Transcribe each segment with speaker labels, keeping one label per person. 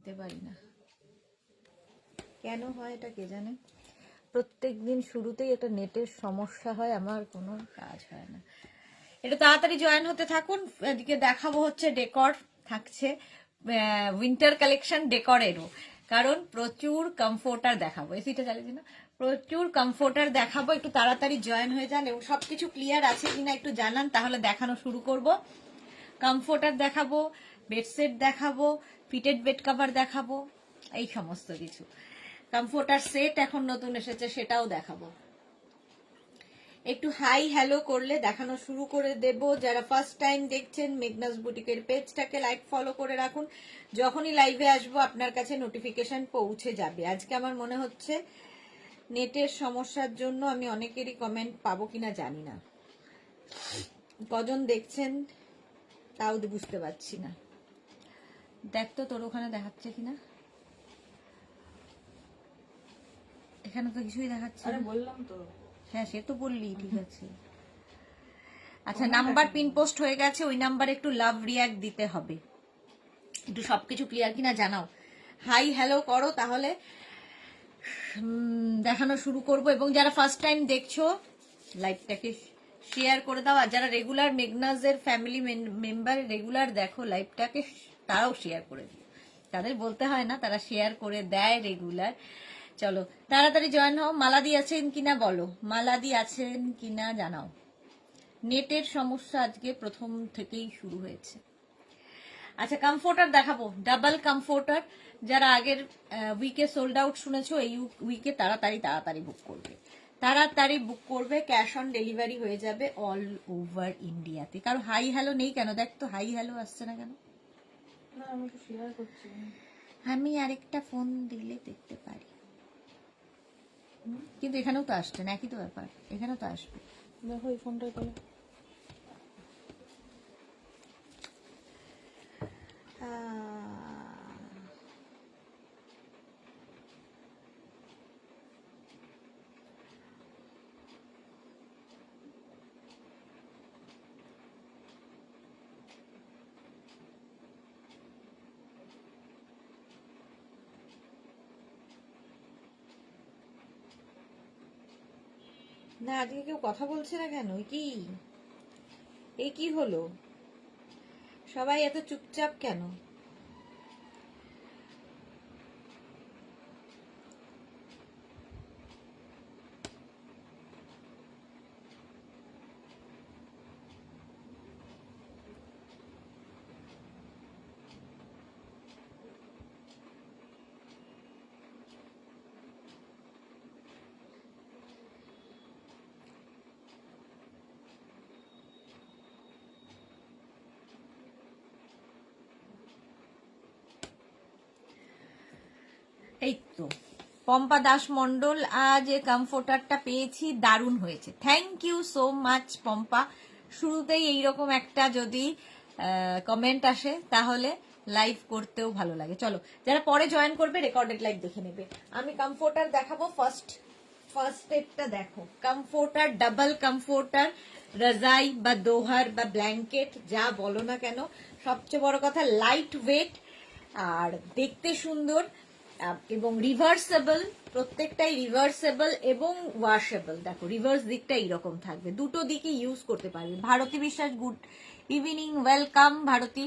Speaker 1: দিতে পারি না, কেন হয় এটা কে জানে। প্রত্যেক দিন শুরুতেই একটা নেটের সমস্যা হয়, আমার কোনো কাজ হয় না। এটা তাড়াতাড়ি জয়েন হতে থাকুন। এদিকে দেখাবো হচ্ছে ডেকর থাকছে, উইন্টার কালেকশন ডেকরেরও, কারণ প্রচুর কমফোর্টার দেখাবো। এসিটা চালিয়েছি না, প্রচুর কমফোর্টার দেখাবো। একটু তাড়াতাড়ি জয়েন হয়ে যান এবং সবকিছু ক্লিয়ার আছে কিনা একটু জানান, তাহলে দেখানো শুরু করব। কমফোর্টার দেখাবো, বেডসেট দেখাবো, ফিটেড বেড কভার দেখাবো, এই সমস্ত কিছু। কমফোর্টার সেট এখন নতুন এসেছে, সেটাও দেখাবো। একটু হাই হ্যালো করলে দেখানো শুরু করে দেব। যারা ফার্স্ট টাইম দেখছেন মেঘনাস বুটিকের পেজটাকে লাইক ফলো করে রাখুন, যখনই লাইভে আসবো আপনার কাছে নোটিফিকেশন পৌঁছে যাবে। আজকে আমার মনে হচ্ছে নেটের সমস্যার জন্য আমি অনেকেরই কমেন্ট পাবো কিনা জানি না, কজন দেখছেন তাও বুঝতে পারছি না। দেখ তো তোর ওখানে দেখাচ্ছে কিনা, এখানে তো কিছুই দেখাচ্ছে না।
Speaker 2: বললাম তো,
Speaker 1: হ্যাঁ সে তো বললি, ঠিক আছে। আচ্ছা, নাম্বার পিন পোস্ট হয়ে গেছে, ওই নাম্বারে একটু লাভ রিয়াক্ট দিতে হবে। একটু সবকিছু ক্লিয়ার কিনা জানাও, হাই হ্যালো করো, তাহলে দেখানো শুরু করব। এবং যারা ফার্স্ট টাইম দেখছো লাইভটাকে শেয়ার করে দাও, আর যারা রেগুলার মেঘনাজের ফ্যামিলি মেম্বার রেগুলার দেখো লাইভটাকে, তারাও শেয়ার করে দিও। তাদের বলতে হয় না, তারা শেয়ার করে দেয় রেগুলার। চলো তাড়াতাড়ি জয়েন হও। মালাদি আছেন কিনা বলো, মালাদি আছেন কিনা জানাও। নেটের সমস্যা আজকে প্রথম থেকেই শুরু হয়েছে। আচ্ছা, কমফোর্টার দেখাবো, ডাবল কমফোর্টার। যারা আগের উইকে সোল্ড আউট শুনেছো, এই উইকে তাড়াতাড়ি বুক করবে, তাড়াতাড়ি বুক করবে। ক্যাশ অন ডেলিভারি হয়ে যাবে অল ওভার ইন্ডিয়াতে। কারো হাই হ্যালো নেই কেন, দেখ তো হাই হ্যালো আসছে না কেন।
Speaker 2: না আমি তো শেয়ার করছি।
Speaker 1: আমি আরেকটা ফোন দিলে দেখতে পারি, কিন্তু এখানেও তো আসছে না, একই তো ব্যাপার, এখানেও তো আসবে।
Speaker 2: দেখো এই ফোনটাই তাহলে।
Speaker 1: না আজকে কেউ কথা বলছে না কেন, কি এই কি হলো, সবাই এত চুপচাপ কেন? এই তো পম্পা দাস মন্ডল, আজ এই কমফোর্টারটা পেয়েছি, দারুণ হয়েছে। Thank you so much Pampa. শুরুতেই এইরকম একটা যদি কমেন্ট আসে তাহলে লাইভ করতেও ভালো লাগে। চলো যারা পরে জয়েন করবে রেকর্ডেড লাইভ দেখে নেবে। আমি কমফোর্টার দেখাবো। ফার্স্ট স্টেপটা দেখো, কমফোর্টার, ডাবল কমফোর্টার, রাজাই বা দোহার বা ব্ল্যাঙ্কেট যা বলো না কেন, সবচেয়ে বড় কথা লাইট ওয়েট আর দেখতে সুন্দর এবং রিভার্সেবল। প্রত্যেকটাই রিভার্সেবল এবং ওয়াশেবল। দেখো রিভার্স দিকটা এইরকম থাকবে, দুটো দিকই ইউজ করতে পারবে। ভারতী বিশ্বাস, গুড ইভিনিং, ওয়েলকাম ভারতী।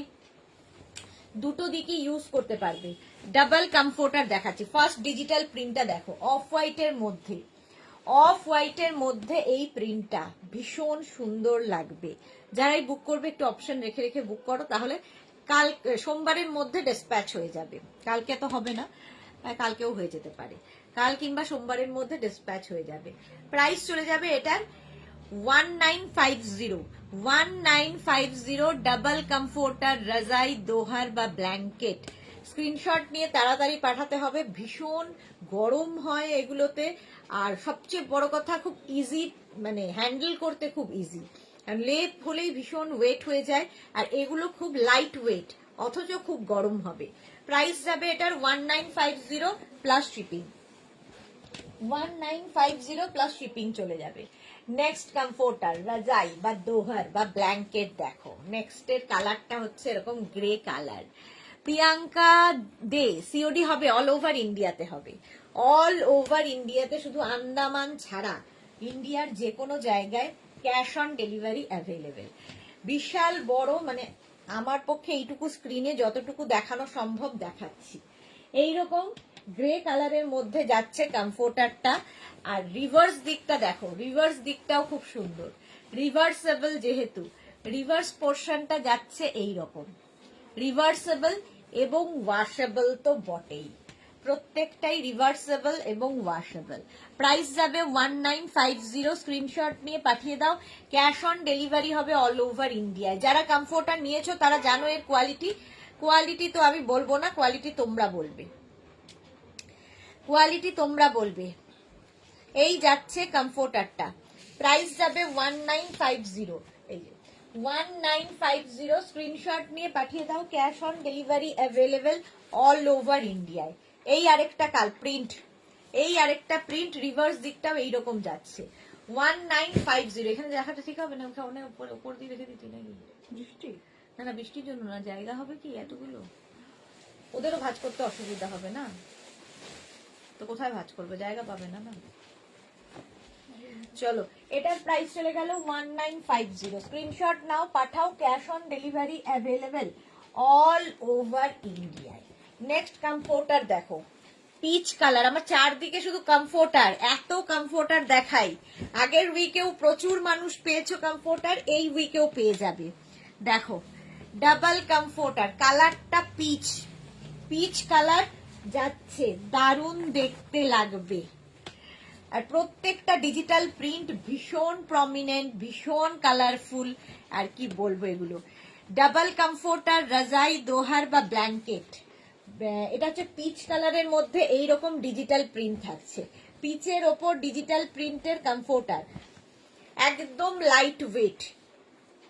Speaker 1: দুটো দিকই ইউজ করতে পারবে। ডাবল কমফোর্টার দেখাচ্ছি। ফার্স্ট ডিজিটাল প্রিন্টটা দেখো, অফ হোয়াইটের মধ্যে, অফ হোয়াইটের মধ্যে এই প্রিন্টটা ভীষণ সুন্দর লাগবে। যারাই বুক করবে একটু অপশন রেখে রেখে বুক করো, তাহলে কাল সোমবারের মধ্যে ডিসপ্যাচ হয়ে যাবে। কালকে তো হবে না, কালকেও হয়ে যেতে পারে, কাল কিংবা সোমবারের মধ্যে ডিসপ্যাচ হয়ে যাবে। প্রাইস চলে যাবে এটার 1950, 1950। ডাবল কমফোর্টার, রাজাই, দোহার বা ব্ল্যাঙ্কেট। স্ক্রিনশট নিয়ে তাড়াতাড়ি পাঠাতে হবে। ভীষণ গরম হয় এগুলোতে, আর সবচেয়ে বড় কথা খুব ইজি, মানে হ্যান্ডেল করতে খুব ইজি। লেপ হলেই ভীষণ ওয়েট হয়ে যায়, আর এগুলো খুব লাইট ওয়েট অথচ খুব গরম হবে। প্রাইস যাবে এটার 1950 প্লাস শিপিং, 1950 প্লাস শিপিং চলে যাবে। নেক্সট কমফোর্টার, রাজাই বা দোহার বা ব্ল্যাঙ্কেট দেখো। নেক্সট এর কালারটা হচ্ছে এরকম গ্রে কালার, প্রিয়াঙ্কা দে, সিওডি হবে, অল ওভার ইন্ডিয়াতে হবে, অল ওভার ইন্ডিয়াতে, শুধু আন্দামান ছাড়া ইন্ডিয়ার যে কোনো জায়গায় ক্যাশ অন ডেলিভারি অ্যাভেলেবেল। বিশাল বড়, মানে আমার পক্ষে এইটুকু স্ক্রিনে যতটুকু দেখানো সম্ভব দেখাচ্ছি। এইরকম গ্রে কালারের মধ্যে যাচ্ছে কমফোর্টারটা। আর রিভার্স দিকটা দেখো, রিভার্স দিকটাও খুব সুন্দর, রিভার্সেবল, যেহেতু রিভার্স পোর্শনটা যাচ্ছে এইরকম, রিভার্সেবল এবং ওয়াশেবল তো বটেই, প্রত্যেকটাই রিভার্সেবল এবং ওয়াশেবল। প্রাইস যাবে 1950, স্ক্রিনশট নিয়ে পাঠিয়ে দাও। ক্যাশ অন ডেলিভারি হবে অল ওভার ইন্ডিয়ায়। যারা কমফোর্টার নিয়েছো তারা জানো এর কোয়ালিটি, কোয়ালিটি তো আমি বলবো না, কোয়ালিটি তোমরা বলবে, কোয়ালিটি তোমরা বলবে। এই যাচ্ছে কমফোর্টারটা, প্রাইস যাবে 1950, এই 1950, স্ক্রিনশট নিয়ে পাঠিয়ে দাও। Cash on delivery available all over ইন্ডিয়ায়। এই আরেকটা প্রিন্ট, এই আরেকটা প্রিন্ট, রিভার্স দিকটাও এইরকম যাচ্ছে 1950। এখানে দেখাটা ঠিক হবে না, ওখানে উপর দিয়ে রেখে দিতে নাকি বৃষ্টি? না না, বৃষ্টির জন্য না, জায়গা হবে কি এতগুলো, ওদেরও ভাঁজ করতে অসুবিধা হবে না তো, কোথায় ভাঁজ করবে, জায়গা পাবে না না। চলো, এটার প্রাইস চলে গেল 1950, স্ক্রিনশট নাও, পাঠাও। Cash on delivery available all over ইন্ডিয়ায়। নেক্সট কমফোর্টার দেখো, পিচ কালার। আমার চারদিকে শুধু কমফোর্টার, এত কমফোর্টার দেখাই। আগের উইকেও প্রচুর মানুষ পেয়েছো কমফোর্টার, এই উইকেও পেয়ে যাবে। দেখো, ডাবল কমফোর্টার, কালারটা পিচ, পিচ কালার যাচ্ছে, দারুণ দেখতে লাগবে। আর প্রত্যেকটা ডিজিটাল প্রিন্ট ভীষণ প্রমিনেন্ট, ভীষণ কালারফুল। আর কি বলবো, এগুলো ডাবল কমফোর্টার, রাজাই, দোহার বা ব্ল্যাঙ্কেট। এটা হচ্ছে পিচ কালারের মধ্যে এইরকম ডিজিটাল প্রিন্ট থাকছে, পিচের ওপর ডিজিটাল প্রিন্টের কমফোর্টার, একদম লাইট ওয়েট,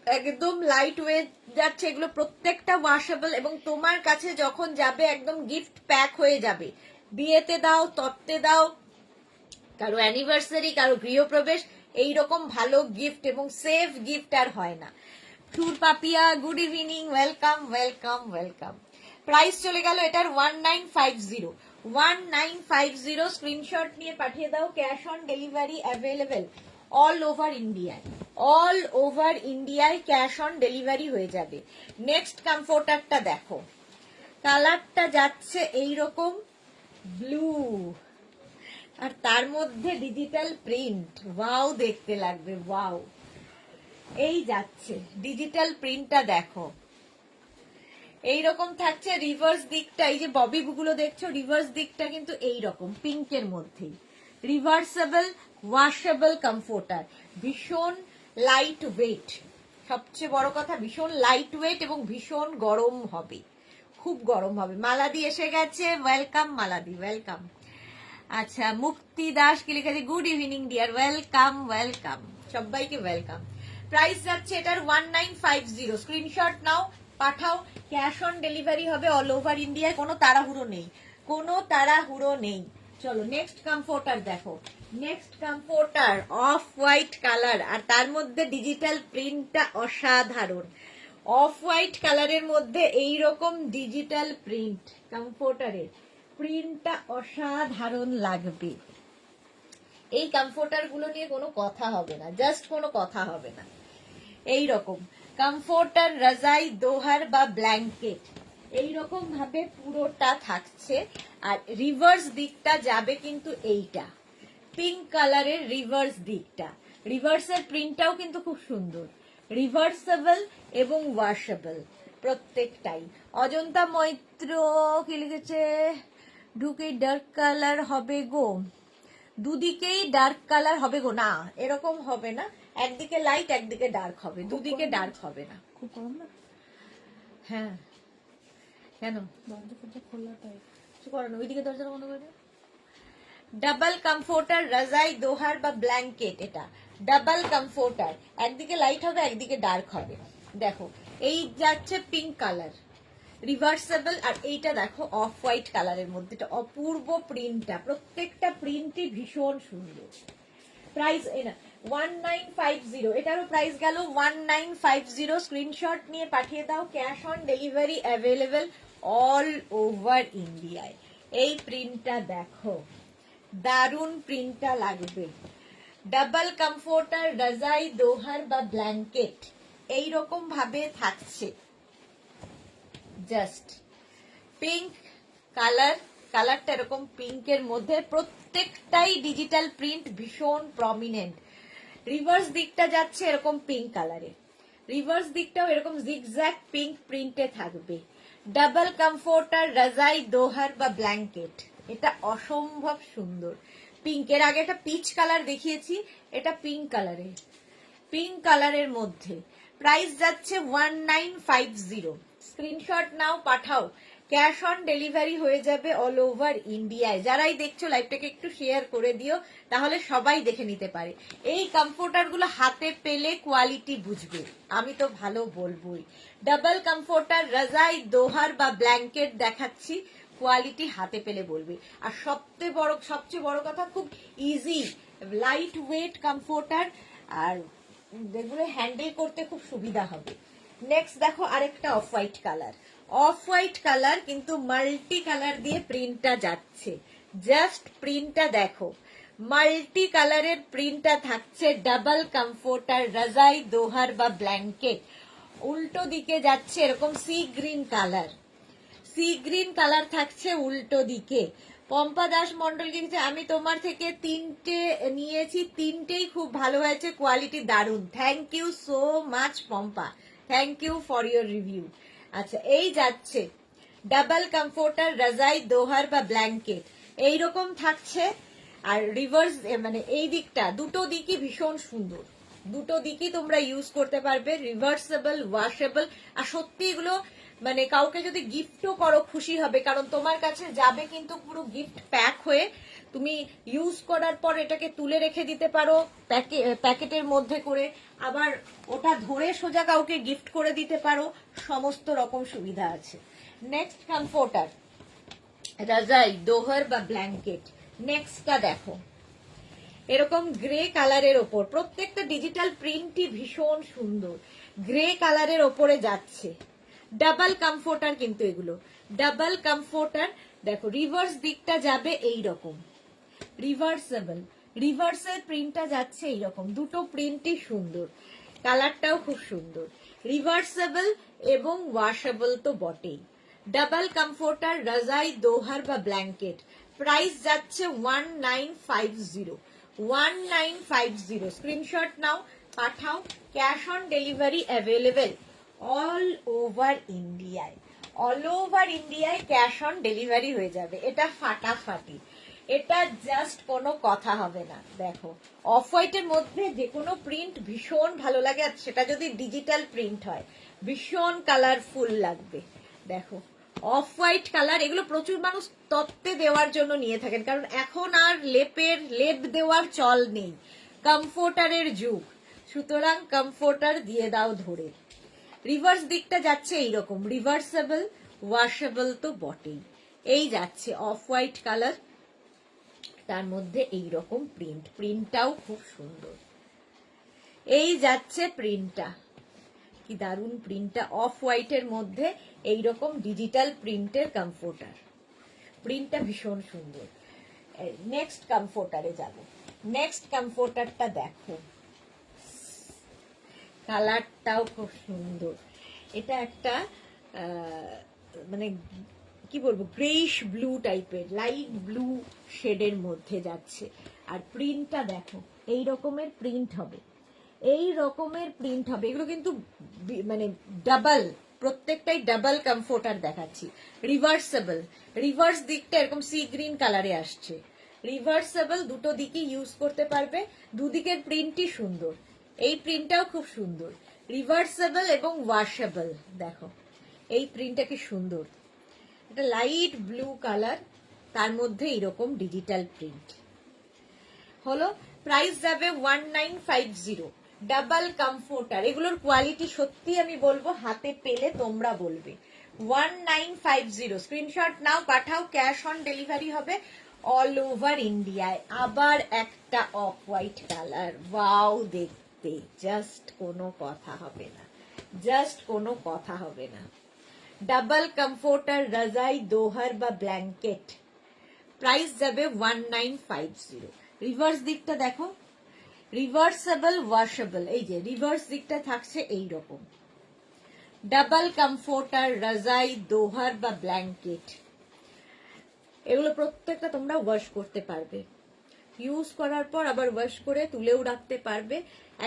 Speaker 1: একদম লাইট ওয়েট যাচ্ছে। এগুলো প্রত্যেকটা ওয়াশেবল এবং তোমার কাছে যখন যাবে একদম গিফট প্যাক হয়ে যাবে। বিয়েতে দাও, তত্ত্বে দাও, কারো অ্যানিভার্সারি, কারো গৃহপ্রবেশ, এইরকম ভালো গিফট এবং সেফ গিফট আর হয় না। ট্যুর Papiya, good evening, welcome welcome welcome. Price চলে গেল এটার 1950, 1950, স্ক্রিনশট নিয়ে পাঠিয়ে দাও। Cash on delivery available all over ইন্ডিয়ায়, অল ওভার ইন্ডিয়ায় ক্যাশ অন ডেলিভারি হয়ে যাবে। নেক্সট কমফোর্টারটা দেখো, কালারটা যাচ্ছে এইরকম ব্লু, আর তার মধ্যে ডিজিটাল প্রিন্ট, ওয়াও দেখতে লাগবে, ওয়াও। এই যাচ্ছে ডিজিটাল প্রিন্টটা দেখো, এইরকম থাকছে। রিভার্স দিকটা, এই যে ববি গুলো দেখছো, রিভার্স দিকটা কিন্তু এইরকম পিঙ্কের মধ্যেই। রিভার্সেবল ওয়াশেবল কমফোর্টার, ভীষণ লাইট ওয়েট, সবচেয়ে বড় কথা ভীষণ লাইট ওয়েট এবং ভীষণ গরম হবে, খুব গরম হবে। মালাদি এসে গেছে, ওয়েলকাম মালাদি, ওয়েলকাম। আচ্ছা, মুক্তি দাস কি লিখেছে, good evening dear, welcome welcome, সবাইকে ওয়েলকাম। প্রাইস যাচ্ছে এটার 1950, স্ক্রিনশট নাও, পাঠাও। ক্যাশ অন ডেলিভারি হবে অল ওভার ইন্ডিয়ায়, কোনো তাড়াহুড়ো নেই, কোনো তাড়াহুড়ো নেই। চলো নেক্সট কমফোর্টার দেখো, next comforter of white colour, আর তার মধ্যে ডিজিটাল প্রিন্টটা অসাধারণ। অফ হোয়াইট কালারের মধ্যে এইরকম ডিজিটাল প্রিন্ট, কমফোর্টারের প্রিন্টটা অসাধারণ লাগবে। এই কমফোর্টার গুলো নিয়ে কোনো কথা হবে না, জাস্ট কোনো কথা হবে না। এইরকম কমফোর্টার, রাজাই, দোহার বা ব্ল্যাঙ্কেট, এইরকম ভাবে পুরোটা থাকছে। আর রিভার্স দিকটা যাবে কিন্তু এইটা পিঙ্ক কালারের রিভার্স দিকটা, রিভার্সের প্রিন্টটাও কিন্তু খুব সুন্দর, রিভার্সেবল এবং ওয়াশেবল প্রত্যেকটাই। অজন্তা মৈত্র কি লিখেছে, ঢুকে ডার্ক কালার হবে গো, দুদিকেই ডার্ক কালার হবে গো, না এরকম হবে না, একদিকে লাইট একদিকে ডার্ক হবে, দুদিকে ডার্ক হবে না।
Speaker 2: খুব গরম না?
Speaker 1: হ্যাঁ, কেন
Speaker 2: দরজা ফরজা খোলা তাই।
Speaker 1: কিছু করে না, ওইদিকে দরজা বন্ধ করে দে। ডাবল কমফোর্টার, রাজাই, দোহার বা ব্ল্যাঙ্কেট, এটা ডাবল কমফোর্টার, একদিকে লাইট হবে একদিকে ডার্ক হবে। দেখো এই যাচ্ছে পিঙ্ক কালার রিভার্সেবল, আর এইটা দেখো অফ হোয়াইট কালারের মধ্যে, এটা অপূর্ব প্রিন্টটা, প্রত্যেকটা প্রিন্টই ভীষণ সুন্দর। প্রাইস না 1950, এটারও প্রাইস গেল 1950, স্ক্রিনশট নিয়ে পাঠিয়ে দাও। Cash on delivery available all over ইন্ডিয়ায়। এই প্রিন্টটা দেখো, দারুণ প্রিন্টটা লাগবে। ডাবল কমফোর্টার, রাজাই, দোহার বা ব্ল্যাঙ্কেট এইরকম ভাবে থাকছে। জাস্ট পিঙ্ক কালার, কালারটা এরকম পিঙ্কের মধ্যে, প্রত্যেকটাই ডিজিটাল প্রিন্ট, ভীষণ প্রমিনেন্ট। রিভার্স দিকটা যাচ্ছে এরকম পিঙ্ক কালারে, রিভার্স দিকটাও এরকম জিগজ্যাগ পিঙ্ক প্রিন্টে থাকবে। ডাবল কমফোর্টার, রাজাই, দোহার বা ব্ল্যাঙ্কেট, এটা অসম্ভব সুন্দর। পিঙ্কের আগে একটা পিচ কালার দেখিয়েছি, এটা পিঙ্ক কালারে, পিঙ্ক কালারের মধ্যে। প্রাইস যাচ্ছে 1950। স্ক্রিনশট নাও, পাঠাও, ক্যাশ অন ডেলিভারি হয়ে যাবে অল ওভার ইন্ডিয়ায়। যারাই দেখছো লাইভটাকে একটু শেয়ার করে দিও, তাহলে সবাই দেখে নিতে পারে। এই কমফোর্টার গুলো হাতে পেলে কোয়ালিটি বুঝবে, আমি তো ভালো বলবোই। ডাবল কমফোর্টার, রাজাই, দোহার বা ব্ল্যাঙ্কেট দেখাচ্ছি, কোয়ালিটি হাতে পেলে বলবে। আর সবচেয়ে বড় কথা, খুব ইজি, লাইট ওয়েট কমফোর্টার, আর যেগুলো হ্যান্ডেল করতে খুব সুবিধা হবে। নেক্সট দেখো আরেকটা of white colour, of white colour কিন্তু মাল্টি কালার দিয়ে প্রিন্টটা যাচ্ছে। জাস্ট প্রিন্টটা দেখো, মাল্টি কালারের প্রিন্টটা থাকছে। ডাবল কমফোর্টার, রাজাই, দোহার বা ব্ল্যাঙ্কেট, উল্টো দিকে যাচ্ছে এরকম sea green colour, sea green colour থাকছে উল্টো দিকে। পম্পা দাস মন্ডল লিখেছে, আমি তোমার থেকে 3টে নিয়েছি, 3টেই খুব ভালো হয়েছে, কোয়ালিটি দারুণ। Thank you so much Pampa, thank you for your review. আচ্ছা, এই যাচ্ছে ডাবল কমফোর্টার, রাজাই, দোহার বা ব্ল্যাঙ্কেট এইরকম থাকছে। আর রিভার্স মানে এই দিকটা, দুটো দিকই ভীষণ সুন্দর, দুটো দিকই তোমরা ইউজ করতে পারবে, রিভার্সেবল, ওয়াশেবল। আর সত্যি এগুলো মানে কাউকে যদি গিফটও করো খুশি হবে, কারণ তোমার কাছে যাবে কিন্তু পুরো গিফট প্যাক হয়ে। তুমি ইউজ করার পর এটাকে তুলে রেখে দিতে পারো প্যাকেটের মধ্যে করে, আবার ওটা ধরে সোজা কাউকে গিফট করে দিতে পারো, সমস্ত রকম সুবিধা আছে। নেক্সট কমফোর্টার, রাজাই, দোহার বা ব্ল্যাঙ্কেট। নেক্সটটা দেখো, এরকম গ্রে কালারের ওপর, প্রত্যেকটা ডিজিটাল প্রিন্টই ভীষণ সুন্দর, গ্রে কালারের ওপরে যাচ্ছে। ডাবল কমফোর্টার কিন্তু এগুলো, ডাবল কমফোর্টার। দেখো রিভার্স দিকটা যাবে এই রকম, রিভার্সেবল, রিভার্সের প্রিন্টটা যাচ্ছে এইরকম। দুটো প্রিন্টই সুন্দর, কালারটাও খুব সুন্দর, রিভার্সেবল এবং ওয়াশেবল তো বটেই। ডাবল কমফোর্টার, রাজাই, দোহার বা ব্ল্যাঙ্কেট, প্রাইস যাচ্ছে 1950, 1950। স্ক্রিনশট নাও, পাঠাও, cash on delivery available all over ইন্ডিয়ায়, অল ওভার ইন্ডিয়ায় ক্যাশ অন ডেলিভারি হয়ে যাবে। এটা ফাটাফাটি, এটা জাস্ট কোনো কথা হবে না। দেখো অফ হোয়াইটের মধ্যে যে কোনো প্রিন্ট ভীষণ ভালো লাগে, আর সেটা যদি ডিজিটাল প্রিন্ট হয় ভীষণ কালারফুল লাগবে। দেখো অফ হোয়াইট কালার, এগুলো প্রচুর মানুষ তত্ত্বে দেওয়ার জন্য নিয়ে থাকেন, কারণ এখন আর লেপ দেওয়ার চল নেই, কমফোর্টারের যুগ, সুতরাং কমফোর্টার দিয়ে দাও ধরে। রিভার্স দিকটা যাচ্ছে এইরকম, রিভার্সেবল, ওয়াশেবল তো বটেই। এই যাচ্ছে অফ হোয়াইট কালার, তার মধ্যে এইরকম প্রিন্ট, প্রিন্টটাও খুব সুন্দর। এই যাচ্ছে প্রিন্টটা, কি দারুণ প্রিন্টটা, অফ হোয়াইটের মধ্যে এইরকম ডিজিটাল প্রিন্টের কমফোর্টার, প্রিন্টটা ভীষণ সুন্দর। নেক্সট কমফোর্টারে যাব, নেক্সট কমফোর্টারটা দেখো, কালারটাও খুব সুন্দর। এটা একটা মানে কি বলবো, গ্রেইশ ব্লু টাইপের, লাইট ব্লু শেডের মধ্যে যাচ্ছে। আর প্রিন্টটা দেখো, এই রকমের প্রিন্ট হবে, এই রকমের প্রিন্ট হবে। এগুলো কিন্তু মানে ডাবল, প্রত্যেকটাই ডাবল কমফোর্টার দেখাচ্ছি। রিভার্সেবল, রিভার্স দিকটা এরকম সি গ্রিন কালারে আসছে, রিভার্সেবল, দুটো দিকই ইউজ করতে পারবে, দুদিকের প্রিন্টই সুন্দর। এই প্রিন্টটাও খুব সুন্দর, রিভার্সেবল এবং ওয়াশেবল। দেখো এই প্রিন্টটা কি সুন্দর, এটা লাইট ব্লু কালার, তার মধ্যে এরকম ডিজিটাল প্রিন্ট হলো। প্রাইস যাবে 1950। ডাবল কমফোর্টার, এগুলোর কোয়ালিটি সত্যি আমি বলবো হাতে পেলে তোমরা বলবে। 1950, স্ক্রিনশট নাও, পাঠাও, ক্যাশ অন ডেলিভারি হবে অল ওভার ইন্ডিয়ায়। আবার একটা অফ হোয়াইট কালার, ওয়াও, দেখতে জাস্ট কোনো কথা হবে না, জাস্ট কোনো কথা হবে না। ডাবল কমফোর্টার রাজাই দোহার বা ব্ল্যাঙ্কেট, প্রাইস যাবে 1950। রিভার্স দিকটা দেখো, রিভার্সেবল ওয়াশেবল, এই যে রিভার্স দিকটা থাকছে এই রকম। ডাবল কমফোর্টার রাজাই দোহার বা ব্ল্যাঙ্কেট, এগুলো প্রত্যেকটা তোমরা ওয়াশ করতে পারবে, ইউজ করার পর আবার ওয়াশ করে তুলেও রাখতে পারবে,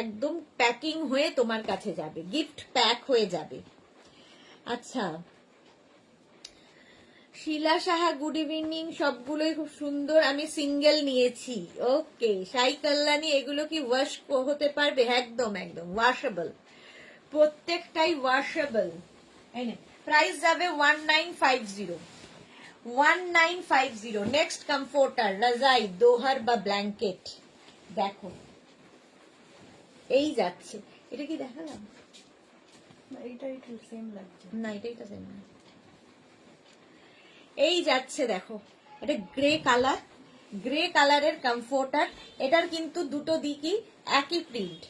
Speaker 1: একদম প্যাকিং হয়ে তোমার কাছে যাবে, গিফট প্যাক হয়ে যাবে। আচ্ছা, শিলা সাহা গুড ইভিনিং, সবগুলোই খুব সুন্দর, আমি সিঙ্গেল নিয়েছি। ওকে সাই কল্যাণী, এগুলো কি ওয়াশ হতে পারবে? একদম একদম ওয়াশেবল, প্রত্যেকটাই ওয়াশেবল। প্রাইস যাবে 1950, 1950। নেক্সট কমফোর্টার রাজাই দোহার বা ব্ল্যাঙ্কেট, দেখো এই যাচ্ছে, এটা কি দেখালাম?
Speaker 2: এইটা একটু সেম লাগছে।
Speaker 1: না এটা সেম না, এই যাচ্ছে দেখো, এটা গ্রে কালার, গ্রে কালারের কমফোর্টার। এটার কিন্তু দুটো দিকই একই প্রিন্ট,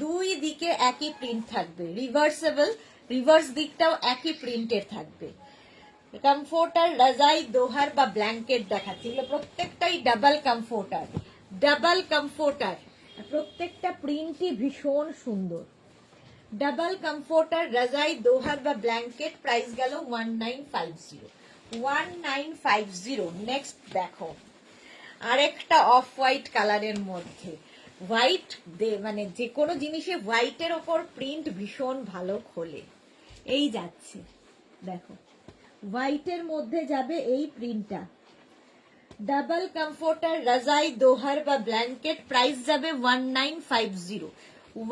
Speaker 1: দুই দিকে একই প্রিন্ট থাকবে, রিভার্সেবল, রিভার্স দিকটাও একই প্রিন্টের থাকবে। কমফোর্টার রাজাই দোহার বা ব্ল্যাঙ্কেট দেখাচ্ছি, এগুলো প্রত্যেকটাই ডাবল কমফোর্টার, ডাবল কমফোর্টার, প্রত্যেকটা প্রিন্টই ভীষণ সুন্দর। ডাবল কমফোর্টার রাজাই দোহার বা ব্ল্যাঙ্কেট, প্রাইস গেল 1950, 1950। নেক্সট দেখো আরেকটা অফ হোয়াইট কালারের মধ্যে, হোয়াইট মানে যে কোনো জিনিসে হোয়াইটের ওপর প্রিন্ট ভীষণ ভালো খোলে, এই যাচ্ছে দেখো, হোয়াইটের মধ্যে যাবে এই প্রিন্টটা। ডাবল কমফোর্টার রাজাই দোহার বা ব্ল্যাঙ্কেট, প্রাইস যাবে 1950,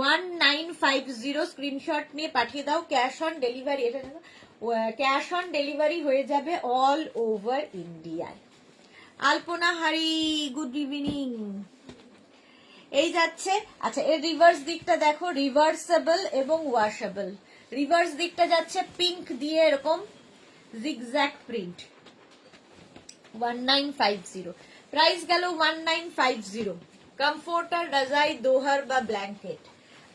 Speaker 1: 1950। স্ক্রিনশট নিয়ে পাঠিয়ে দাও, ক্যাশ অন ডেলিভারি, এটা ক্যাশ অন ডেলিভারি হয়ে যাবে অল ওভার ইন্ডিয়ায়। আলপনা হারি গুড ইভিনিং, এই যাচ্ছে। আচ্ছা এর রিভার্স দিকটা দেখো, রিভার্সেবল এবং ওয়াশেবল। রিভার্স দিকটা যাচ্ছে পিঙ্ক দিয়ে এরকম জিগজ্যাগ প্রিন্ট, 1950, প্রাইস গেল 1950। কমফোর্টার রাজাই দোহার বা ব্ল্যাঙ্কেট,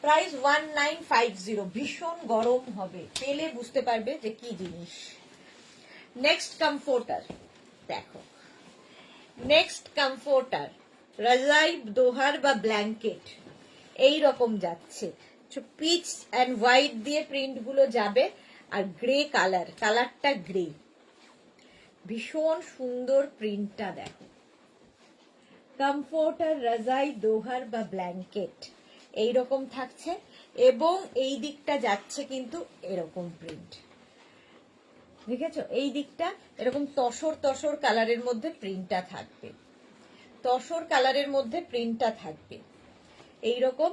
Speaker 1: প্রাইস 1950, ভীষণ গরম হবে, পেলে বুঝতে পারবে যে কি জিনিস। নেক্সট কমফোর্টার দেখো, নেক্সট কমফোর্টার রাজাই দোহার বা ব্ল্যাঙ্কেট, এই রকম যাচ্ছে, পিচ অ্যান্ড হোয়াইট দিয়ে প্রিন্ট গুলো যাবে, আর গ্রে কালার, কালারটা গ্রে, ভীষণ সুন্দর প্রিন্টটা দেখো। কমফোর্টার রাজাই দোহার বা ব্ল্যাঙ্কেট এইরকম থাকছে, এবং এই দিকটা যাচ্ছে কিন্তু এরকম প্রিন্ট, দেখেছো? এই দিকটা এরকম তসর তসর কালারের মধ্যে প্রিন্টটা থাকবে, তসর কালারের মধ্যে প্রিন্টটা থাকবে এইরকম,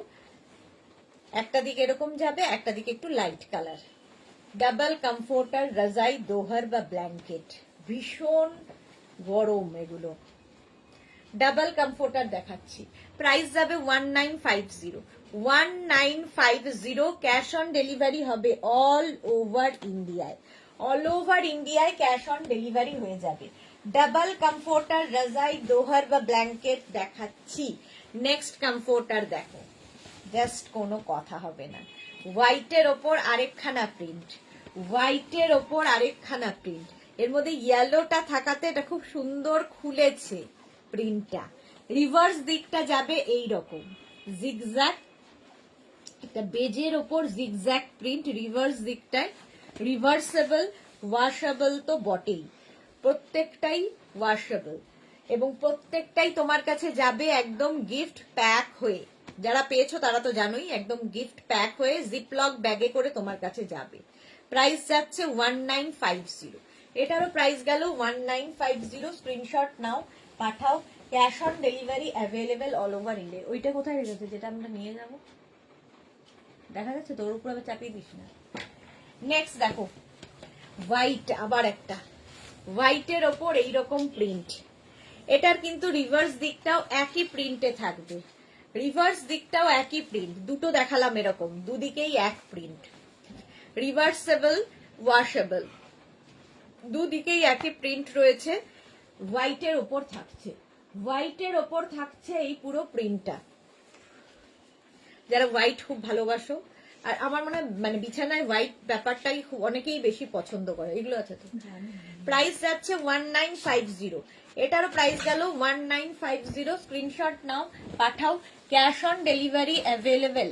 Speaker 1: একটা দিকে এরকম যাবে, একটা দিকে একটু লাইট কালার। ডাবল কমফোর্টার রাজাই দোহার বা ব্ল্যাঙ্কেট, ভীষণ গরম এগুলো। ডাবল কমফোর্টার দেখাচ্ছি, প্রাইস যাবে 1950, 1950। ক্যাশ অন ডেলিভারি হবে অল ওভার ইন্ডিয়ায়, অল ওভার ইন্ডিয়ায় ক্যাশ অন ডেলিভারি হয়ে যাবে। ডাবল কমফোর্টার রাজাই দোহার বা ব্ল্যাঙ্কেট দেখাচ্ছি। নেক্সট কমফোর্টার দেখো, জাস্ট কোনো কথা হবে না, হোয়াইটের ওপর আরেকখানা প্রিন্ট, হোয়াইটের ওপর আরেকখানা প্রিন্ট, এর মধ্যে ইয়েলোটা থাকাতে এটা খুব সুন্দর খুলেছে প্রিন্টটা। রিভার্স দিকটা যাবে এই রকম জিগজ্যাগ, একটা বেজের ওপর জিগজ্যাগ প্রিন্ট রিভার্স দিকটায়, রিভার্সেবল, ওয়াশেবল তো বটেই, প্রত্যেকটাই ওয়াশেবল, এবং প্রত্যেকটাই তোমার কাছে যাবে একদম গিফট প্যাক হয়ে, যারা পেয়েছো তারা তো জানোই, একদম গিফট প্যাক হয়ে জিপলক ব্যাগে করে তোমার কাছে যাবে। প্রাইস যাচ্ছে 1950, এটারও প্রাইস গেল 1950। স্ক্রিনশট নাও, পাঠাও, cash on delivery available all over India. ওইটা কোথায় রেখেছে যেটা আমরা নিয়ে যাব? দেখা যাচ্ছে, তোর উপর আবার চাপিয়ে দিস না। নেক্সট দেখো হোয়াইট, আবার একটা হোয়াইটের ওপর এইরকম প্রিন্ট, এটার কিন্তু রিভার্স দিকটাও একই প্রিন্টে থাকবে, রিভার্স দিকটাও একই প্রিন্ট, দুটো দেখালাম এরকম, দুদিকেই এক প্রিন্ট, রিভার্সেবল, ওয়াশেবল, দুদিকেই একই প্রিন্ট রয়েছে, হোয়াইটের ওপর থাকছে, হোয়াইটের ওপর থাকছে এই পুরো প্রিন্টটা। যারা হোয়াইট খুব ভালোবাসো আর আমার মনে হয় মানে বিছানায় হোয়াইট ব্যাপারটাই অনেকেই বেশি পছন্দ করে। এগুলো আছে তো। প্রাইস যাচ্ছে 1950। এটারও প্রাইস গেল 1950। স্ক্রিনশট নাও, পাঠাও। Cash on delivery available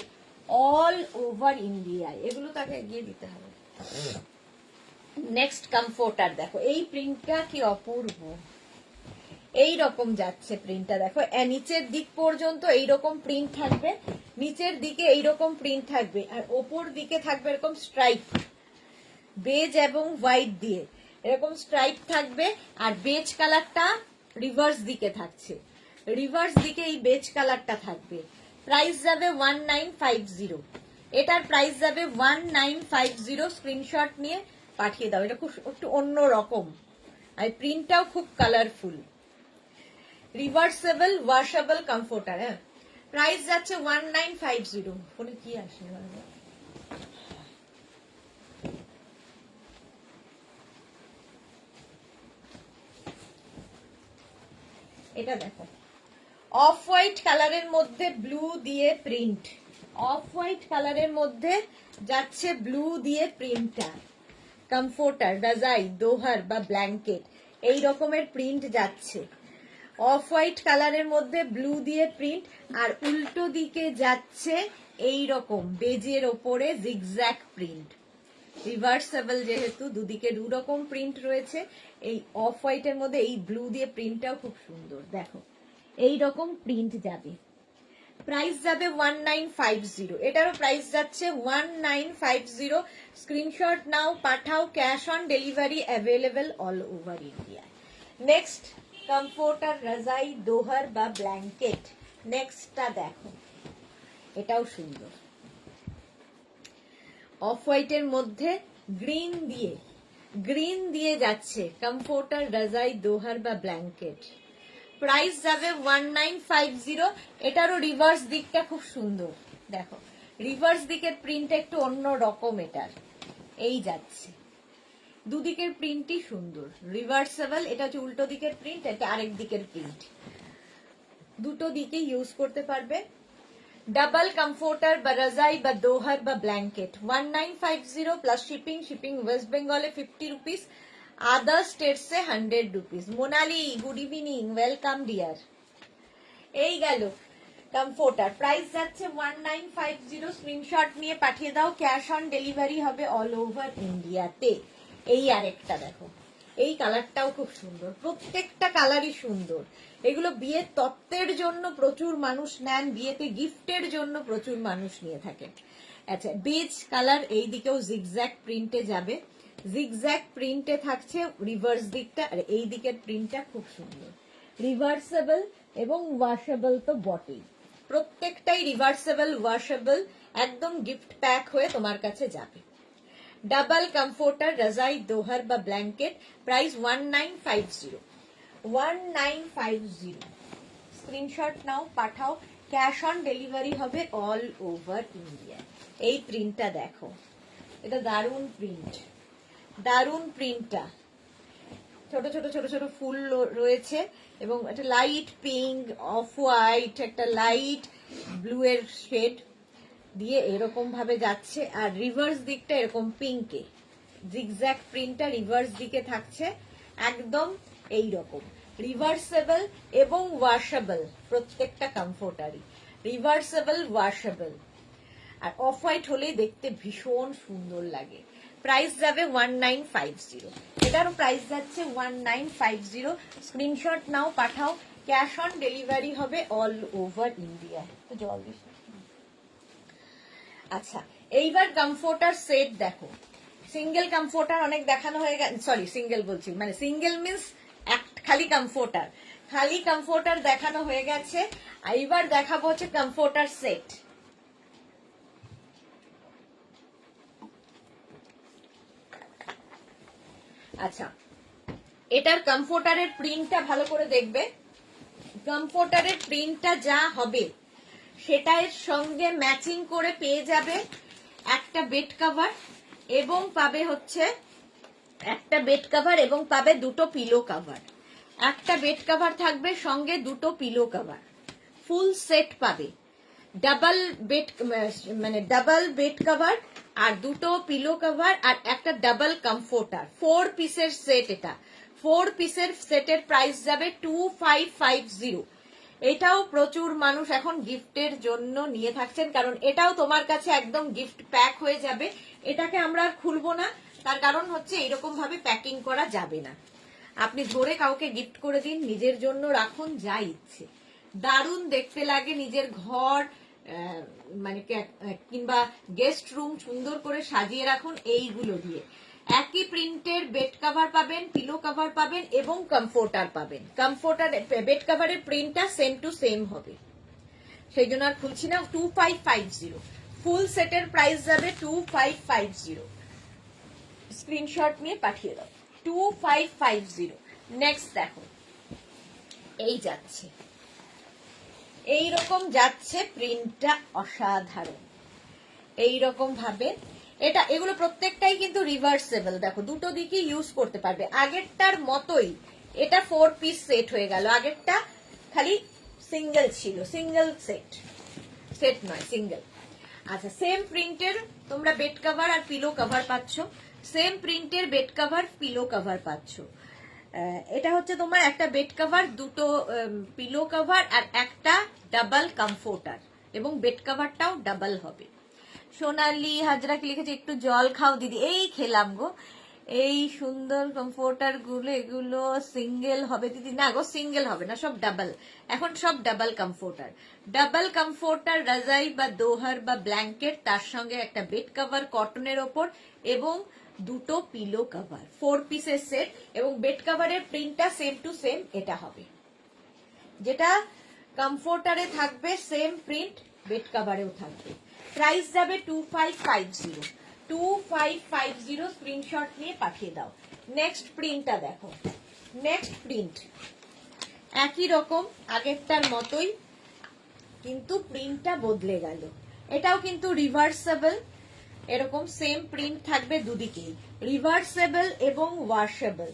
Speaker 1: all over ইন্ডিয়ায়। এগুলো তাকে এগিয়ে দিতে হবে। নেক্সট কমফোর্টার দেখো, এই প্রিন্টটা কি অপূর্ব। এই রকম যাচ্ছে প্রিন্টটা, দেখো নিচের দিক পর্যন্ত এইরকম প্রিন্ট থাকবে, নিচের দিকে এইরকম প্রিন্ট থাকবে, আর ওপর দিকে থাকবে এরকম স্ট্রাইপ, বেজ এবং হোয়াইট দিয়ে এরকম স্ট্রাইপ থাকবে। আর বেজ কালারটা রিভার্স দিকে থাকছে, রিভার্স দিকে এই বেজ কালারটা থাকবে। প্রাইস যাবে 1950। এটার প্রাইস যাবে 1950। স্ক্রিনশট নিয়ে পাঠিয়ে দাও। এটা খুব একটু অন্য রকম, আর প্রিন্টটাও খুব কালারফুল। Reversible washable comforter. হ্যাঁ, প্রাইস যাচ্ছে 1950। ফোনে কি আসে? এটা দেখো, অফ হোয়াইট কালারের মধ্যে ব্লু দিয়ে প্রিন্ট, অফ হোয়াইট কালারের মধ্যে যাচ্ছে ব্লু দিয়ে প্রিন্টটা। কমফোর্টার, রাজাই, দোহার বা ব্ল্যাঙ্কেট এই রকমের প্রিন্ট যাচ্ছে। অফ হোয়াইট কালারের মধ্যে ব্লু দিয়ে প্রিন্ট, আর উল্টো দিকে যাচ্ছে এই রকম বেজের ওপরে জিগজ্যাগ প্রিন্ট। রিভার্সেবল যেহেতু, দুদিকে দু রকম প্রিন্ট রয়েছে। এই অফ হোয়াইটের মধ্যে এই ব্লু দিয়ে প্রিন্টটাও খুব সুন্দর। দেখো এই রকম প্রিন্ট যাবে। প্রাইস যাবে 1950। এটারও প্রাইস যাচ্ছে 1950। স্ক্রিনশট নাও, পাঠাও। Cash on delivery available all over India. Next comforter, রাজাই, দোহার বা ব্ল্যাঙ্কেট। নেক্সটটা দেখো, এটাও সুন্দর। অফ হোয়াইটের মধ্যে গ্রিন দিয়ে যাচ্ছে কমফোর্টার, রাজাই, দোহার বা ব্ল্যাঙ্কেট। প্রাইস যাবে 1950। এটারও রিভার্স দিকটা খুব সুন্দর। দেখো রিভার্স দিকের প্রিন্ট একটু অন্য রকম। এটার এই যাচ্ছে, দুদিকের প্রিন্টই সুন্দর। রিভার্সেবল, এটা হচ্ছে উল্টো দিকের প্রিন্ট, এটা আরেক দিকের প্রিন্ট, দুটো দিকে ইউজ করতে পারবে। ডাবল কমফোর্টার বা রাজাই বা দোহার বা blanket 1950 plus shipping. Shipping West বেঙ্গলে 50 রুপিস, আদার স্টেটসে 100 rupees. Monali, good evening, welcome deer. এই গেল কমফোর্টার, প্রাইস যাচ্ছে 1950। স্ক্রিনশট নিয়ে পাঠিয়ে দাও। ক্যাশ অন ডেলিভারি হবে অল ওভার ইন্ডিয়াতে। এই আরেকটা দেখো, এই কালারটাও খুব সুন্দর। প্রত্যেকটা কালারই সুন্দর। এগুলো বিয়ের তত্ত্বের জন্য প্রচুর মানুষ নেন, বিয়েতে গিফটের জন্য প্রচুর মানুষ নিয়ে থাকেন। আচ্ছা, বেজ কালার, এই দিকেও জিগজ্যাগ প্রিন্টে যাবে। জিগজ্যাগ প্রিন্টে থাকছে রিভার্স দিকটা, আর এই দিকের প্রিন্টটা খুব সুন্দর। রিভার্সেবল এবং ওয়াশেবল তো বটেই, প্রত্যেকটাই রিভার্সেবল ওয়াশেবল, একদম গিফট প্যাক হয়ে তোমার কাছে যাবে। ডাবল কমফোর্টার, রাজাই, দোহার বা ব্ল্যাঙ্কেট। প্রাইস 1950। 1950। স্ক্রিনশট নাও, পাঠাও। ক্যাশ অন ডেলিভারি হবে অল ওভার ইন্ডিয়া। এই প্রিন্টটা দেখো, এটা দারুণ প্রিন্ট, দারুণ প্রিন্টটা। ছোট ছোট ছোট ছোট ফুল রয়েছে এবং একটা লাইট পিঙ্ক, অফ হোয়াইট, একটা লাইট ব্লু এর শেড দিয়ে এরকম ভাবে যাচ্ছে। আর রিভার্স দিকটা এরকম পিঙ্কে, জিগজ্যাগ প্রিন্টটা রিভার্স দিকে থাকছে একদম এই রকম। রিভার্সেবল এবং ওয়াশেবল, প্রত্যেকটা কমফোর্টারই রিভার্সেবল ওয়াশেবল। আর অফ হোয়াইট হলেই দেখতে ভীষণ সুন্দর লাগে। প্রাইস যাবে 1950। এটারও প্রাইস যাচ্ছে 1950। স্ক্রিনশট নাও, পাঠাও। ক্যাশ অন ডেলিভারি হবে অল ওভার ইন্ডিয়া। তো জল দিস। আচ্ছা, এইবার কমফোর্টার সেট দেখো। সিঙ্গেল কমফোর্টার অনেক দেখানো হয়ে গেছে, সরি সিঙ্গেল বলছি, মানে সিঙ্গেল মিন্স খালি কমফোর্টার, খালি কমফোর্টার দেখানো হয়ে গেছে। এইবার দেখাবো হচ্ছে কমফোর্টার সেট। আচ্ছা, এটার কমফোর্টারের প্রিন্টটা ভালো করে দেখবে। কমফোর্টারের প্রিন্টটা যা হবে সেটার সঙ্গে ম্যাচিং করে পেয়ে যাবে একটা বেড কভার, এবং পাবে হচ্ছে একটা বেড কভার এবং পাবে দুটো পিলো কভার। একটা বেড কভার থাকবে, সঙ্গে দুটো পিলো কভার, ফুল সেট পাবে। ডাবল বেড মানে ডাবল বেড কভার আর দুটো পিলো কভার আর একটা ডাবল কমফোর্টার, 4 পিসের সেট। এটা 4 পিসের সেটের প্রাইস যাবে 2550। এটাও প্রচুর মানুষ এখন গিফটের জন্য নিয়ে থাকছেন, কারণ এটাও তোমার কাছে একদম গিফট প্যাক হয়ে যাবে। এটাকে আমরা আর খুলবো না, তার কারণ হচ্ছে এরকম ভাবে প্যাকিং করা যাবে না। আপনি ধরে কাউকে গিফট করে দিন, নিজের জন্য রাখুন, যা ইচ্ছে। দারুণ দেখতে লাগে, নিজের ঘর মানে কিংবা গেস্ট রুম সুন্দর করে সাজিয়ে রাখুন এইগুলো দিয়ে। একই প্রিন্টের বেড কভার পাবেন, পিলো কভার পাবেন এবং কমফোর্টার পাবেন। কমফোর্টার বেড কভারের প্রিন্টটা সেম টু সেম হবে, সেই জন্য আর খুলছি না। 2550 ফুল সেটের প্রাইস যাবে 2550। স্ক্রিনশট নিয়ে পাঠিয়ে দাও 2550। নেক্সট দেখো, এই যাচ্ছে, এইরকম যাচ্ছে প্রিন্টটা, অসাধারণ। এইরকম ভাবে এটা, এগুলো প্রত্যেকটাই কিন্তু রিভার্সেবল। দেখো দুটো দিকে ইউজ করতে পারবে। আগেরটার মতোই এটা 4 পিস সেট হয়ে গেল, আগেরটা খালি সিঙ্গেল ছিল, সিঙ্গেল সেট, সেট নয় সিঙ্গেল। আচ্ছা, সেম প্রিন্টের তোমরা বেড কভার আর পিলো কভার পাচ্ছ, সেম প্রিন্টের বেড কভার পিলো কভার পাচ্ছ। এটা হচ্ছে তোমার একটা বেড কভার, দুটো পিলো কভার আর একটা ডাবল কমফোর্টার, এবং বেড কভারটাও ডাবল হবে। সোনালি হাজরা কি লিখেছে, একটু জল খাও দিদি। এই খেলাম গো। এই সুন্দর কমফোর্টার গুলো, এগুলো সিঙ্গেল হবে দিদি? না গো, সিঙ্গেল হবে না, সব ডাবল। এখন সব ডাবল কমফোর্টার। ডাবল কমফোর্টার, রাজাই বা দোহার বা ব্ল্যাঙ্কেট, তার সঙ্গে একটা বেড কভার কটনের ওপর এবং দুটো পিলো কভার, 4 পিসের সেট। এবং বেড কভারের প্রিন্টটা সেম টু সেম এটা হবে, যেটা কমফোর্টারে থাকবে সেম প্রিন্ট বেড কভারেও থাকবে। প্রাইস যাবে 2550। 2550 স্ক্রিনশট নিয়ে পাঠিয়ে দাও। নেক্সট প্রিন্টটা দেখো, নেক্সট প্রিন্ট একই রকম আগেরটার মতোই, কিন্তু প্রিন্টটা বদলে গেল। এটাও কিন্তু রিভার্সেবল, এরকম সেম প্রিন্ট থাকবে দুদিকেই, রিভার্সেবল এবং ওয়াশেবল।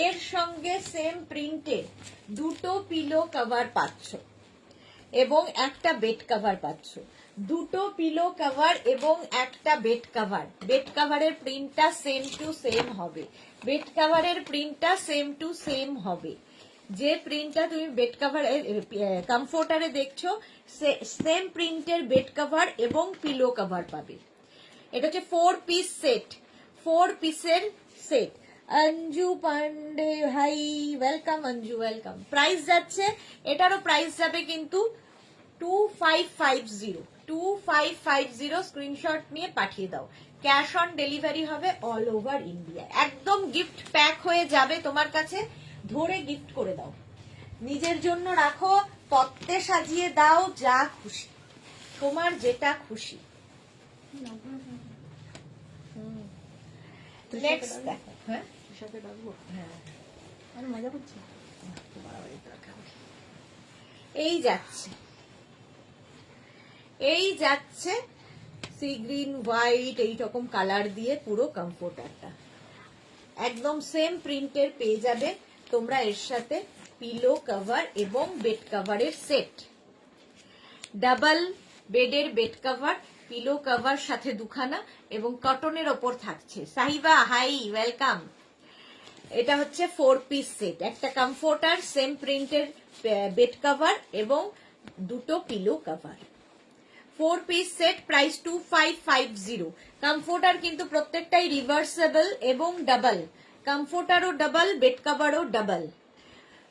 Speaker 1: এর সঙ্গে সেম প্রিন্টের দুটো পিলো কভার পাচ্ছ এবং একটা বেড কভার পাচ্ছ। দুটো পিলো কভার এবং একটা বেড কভার। বেড কভারের প্রিন্টটা সেম টু সেম হবে, বেড কভারের প্রিন্টটা সেম টু সেম হবে। যে প্রিন্টটা তুমি বেড কভার কমফোর্টারে দেখছো, সেম প্রিন্টের বেড কভার এবং পিলো কভার পাবে। এটা হচ্ছে 4 পিস সেট, 4 পিসের সেট। অঞ্জু পান্ডে ভাই, ওয়েলকাম অঞ্জু, ওয়েলকাম। প্রাইস যাচ্ছে, এটারও প্রাইস যাবে কিন্তু 2550। 2550 স্ক্রিনশট নিয়ে পাঠিয়ে দাও। ক্যাশ অন ডেলিভারি হবে অল ওভার ইন্ডিয়া। একদম গিফট প্যাক হয়ে যাবে তোমার কাছে, ধরে গিফট করে দাও, নিজের জন্য রাখো, তত্ত্বে সাজিয়ে দাও, যা খুশি, তোমার যেটা খুশি। নেক্সট দেখো, হ্যাঁ
Speaker 2: সাথে ডাকবো,
Speaker 1: হ্যাঁ,
Speaker 2: আমি মজা করছি।
Speaker 1: এই যাচ্ছে, এই যাচ্ছে সি গ্রিন হোয়াইট এইরকম কালার দিয়ে পুরো কমফোর্টারটা একদম সেম প্রিন্টের পেয়ে যাবে তোমরা। এর সাথে পিলো কভার এবং বেড কভারের সেট, ডাবল বেডের বেড কভার, পিলো কভার সাথে দুখানা এবং কটনের ওপর থাকছে। Sahiba hi, welcome. এটা হচ্ছে 4 পিস সেট, একটা কমফোর্টার, সেম প্রিন্টের বেড কভার এবং দুটো pillow cover. 4 piece set, price 2550। Comforter কিন্তু প্রত্যেকটাই রিভার্সেবল এবং ডাবল, কমফোর্টারও ডাবল, বেড কভারও ডাবল।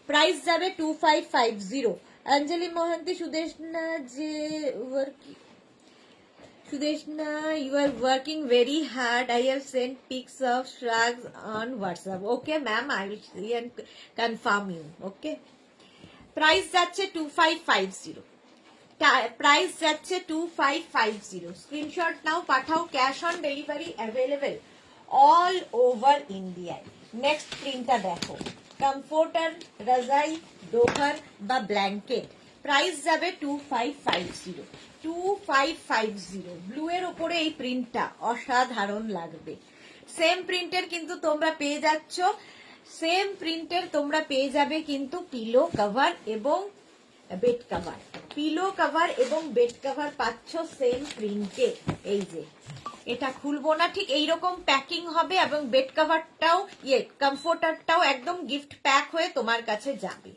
Speaker 1: প্রাইস যাবে 2550। অঞ্জলি মহান্তি, সুদেশনা যে Sudeshna, you are working very hard. I have sent pics of shrugs on WhatsApp. Okay, ma'am, I will see and confirm you. Okay. Price যাচ্ছে 2550। Price যাচ্ছে 2550। Screenshot নাও, পাঠাও। Cash on delivery available all over ইন্ডিয়ায়। Next প্রিন্টটা দেখো, comforter, রাজাই, দোহার বা ব্ল্যাঙ্কেট। প্রাইস যাবে 2550। 2550 ব্লু এর উপরে এই প্রিন্টটা অসাধারণ লাগবে। সেম প্রিন্টের কিন্তু তোমরা পেয়ে যাচ্ছ, সেম প্রিন্টের তোমরা পেয়ে যাবে কিন্তু পিলো কভার এবং বেড কভার, পিলো কভার এবং বেড কভার পাচ্ছ সেম প্রিন্টে। এই যে এটা খুলবো না, ঠিক এইরকম প্যাকিং হবে এবং বেড কভারটাও কমফোর্টারটাও একদম গিফট প্যাক হয়ে তোমার কাছে যাবে।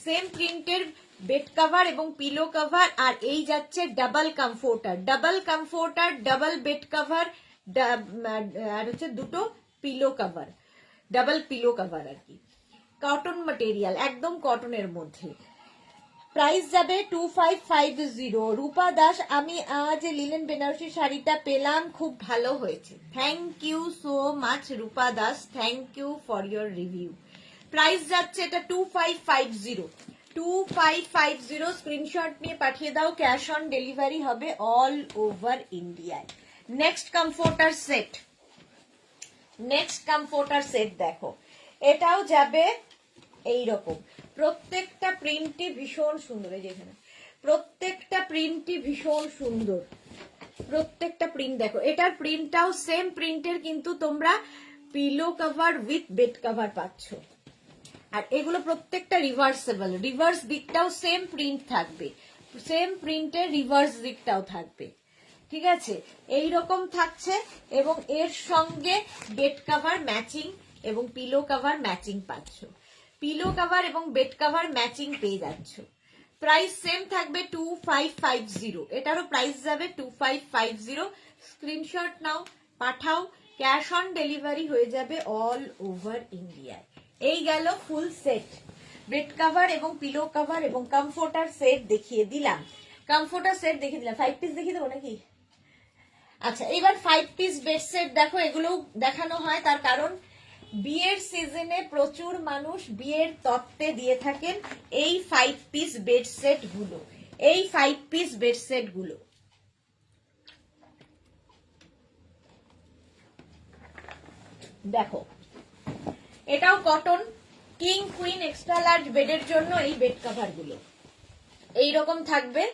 Speaker 1: সেম প্রিন্টের বেড কভার এবং পিলো কভার, আর এই যাচ্ছে double comforter, double bed cover, আর হচ্ছে দুটো pillow cover, double pillow cover আর কি। কটন ম্যাটেরিয়াল, একদম কটনের মধ্যে। প্রাইস যাবে 2550। রূপা দাস, আমি আজ লিলেন বেনারসি শাড়িটা পেলাম, খুব ভালো হয়েছে। Thank you so much Rupa Das, thank you for your review. Price যাচ্ছে এটা 2550। স্ক্রিনশট নিয়ে পাঠিয়ে দাও, ক্যাশ অন ডেলিভারি হবে অল ওভার ইন্ডিয়ায়। নেক্সট কমফোর্টার সেট দেখো, এটাও যাবে এইরকম। প্রত্যেকটা প্রিন্টই ভীষণ সুন্দর, এই যেখানে প্রত্যেকটা প্রিন্টই ভীষণ সুন্দর, প্রত্যেকটা প্রিন্ট দেখো। এটার প্রিন্টটাও সেম প্রিন্টের, কিন্তু তোমরা pillow cover with bed cover পাচ্ছ। আর এগুলো প্রত্যেকটা রিভার্সেবল, রিভার্স দিকটাও সেম প্রিন্ট থাকবে, সেম প্রিন্টের রিভার্স দিকটাও থাকবে, ঠিক আছে? এই রকম থাকছে এবং এর সঙ্গে বেড কভার ম্যাচিং এবং পিলো কভার ম্যাচিং পাচ্ছ, পিলো কভার এবং বেড কভার ম্যাচিং পেয়ে যাচ্ছ। প্রাইস সেম থাকবে 2550, এটারও প্রাইস যাবে 2550। স্ক্রিনশট নাও, পাঠাও, ক্যাশ অন ডেলিভারি হয়ে যাবে অল ওভার ইন্ডিয়ায়। এই গেল ফুল সেট, বেড কভার এবং পিলো কভার এবং কমফোর্টার সেট দেখিয়ে দিলাম। 5 পিস দেখিয়ে দেবো নাকি? আচ্ছা, এবার 5 পিস বেড সেট দেখো, এগুলো দেখানো হয় তার কারণ বিয়ের সিজনে প্রচুর মানুষ বিয়ের তত্ত্বে দিয়ে থাকেন এই 5 পিস বেড সেট গুলো, এই 5 পিস বেড সেট গুলো। দেখো, এটাও cotton, king queen extra large বেডের জন্য এই বেড কভার গুলো এইরকম থাকবে।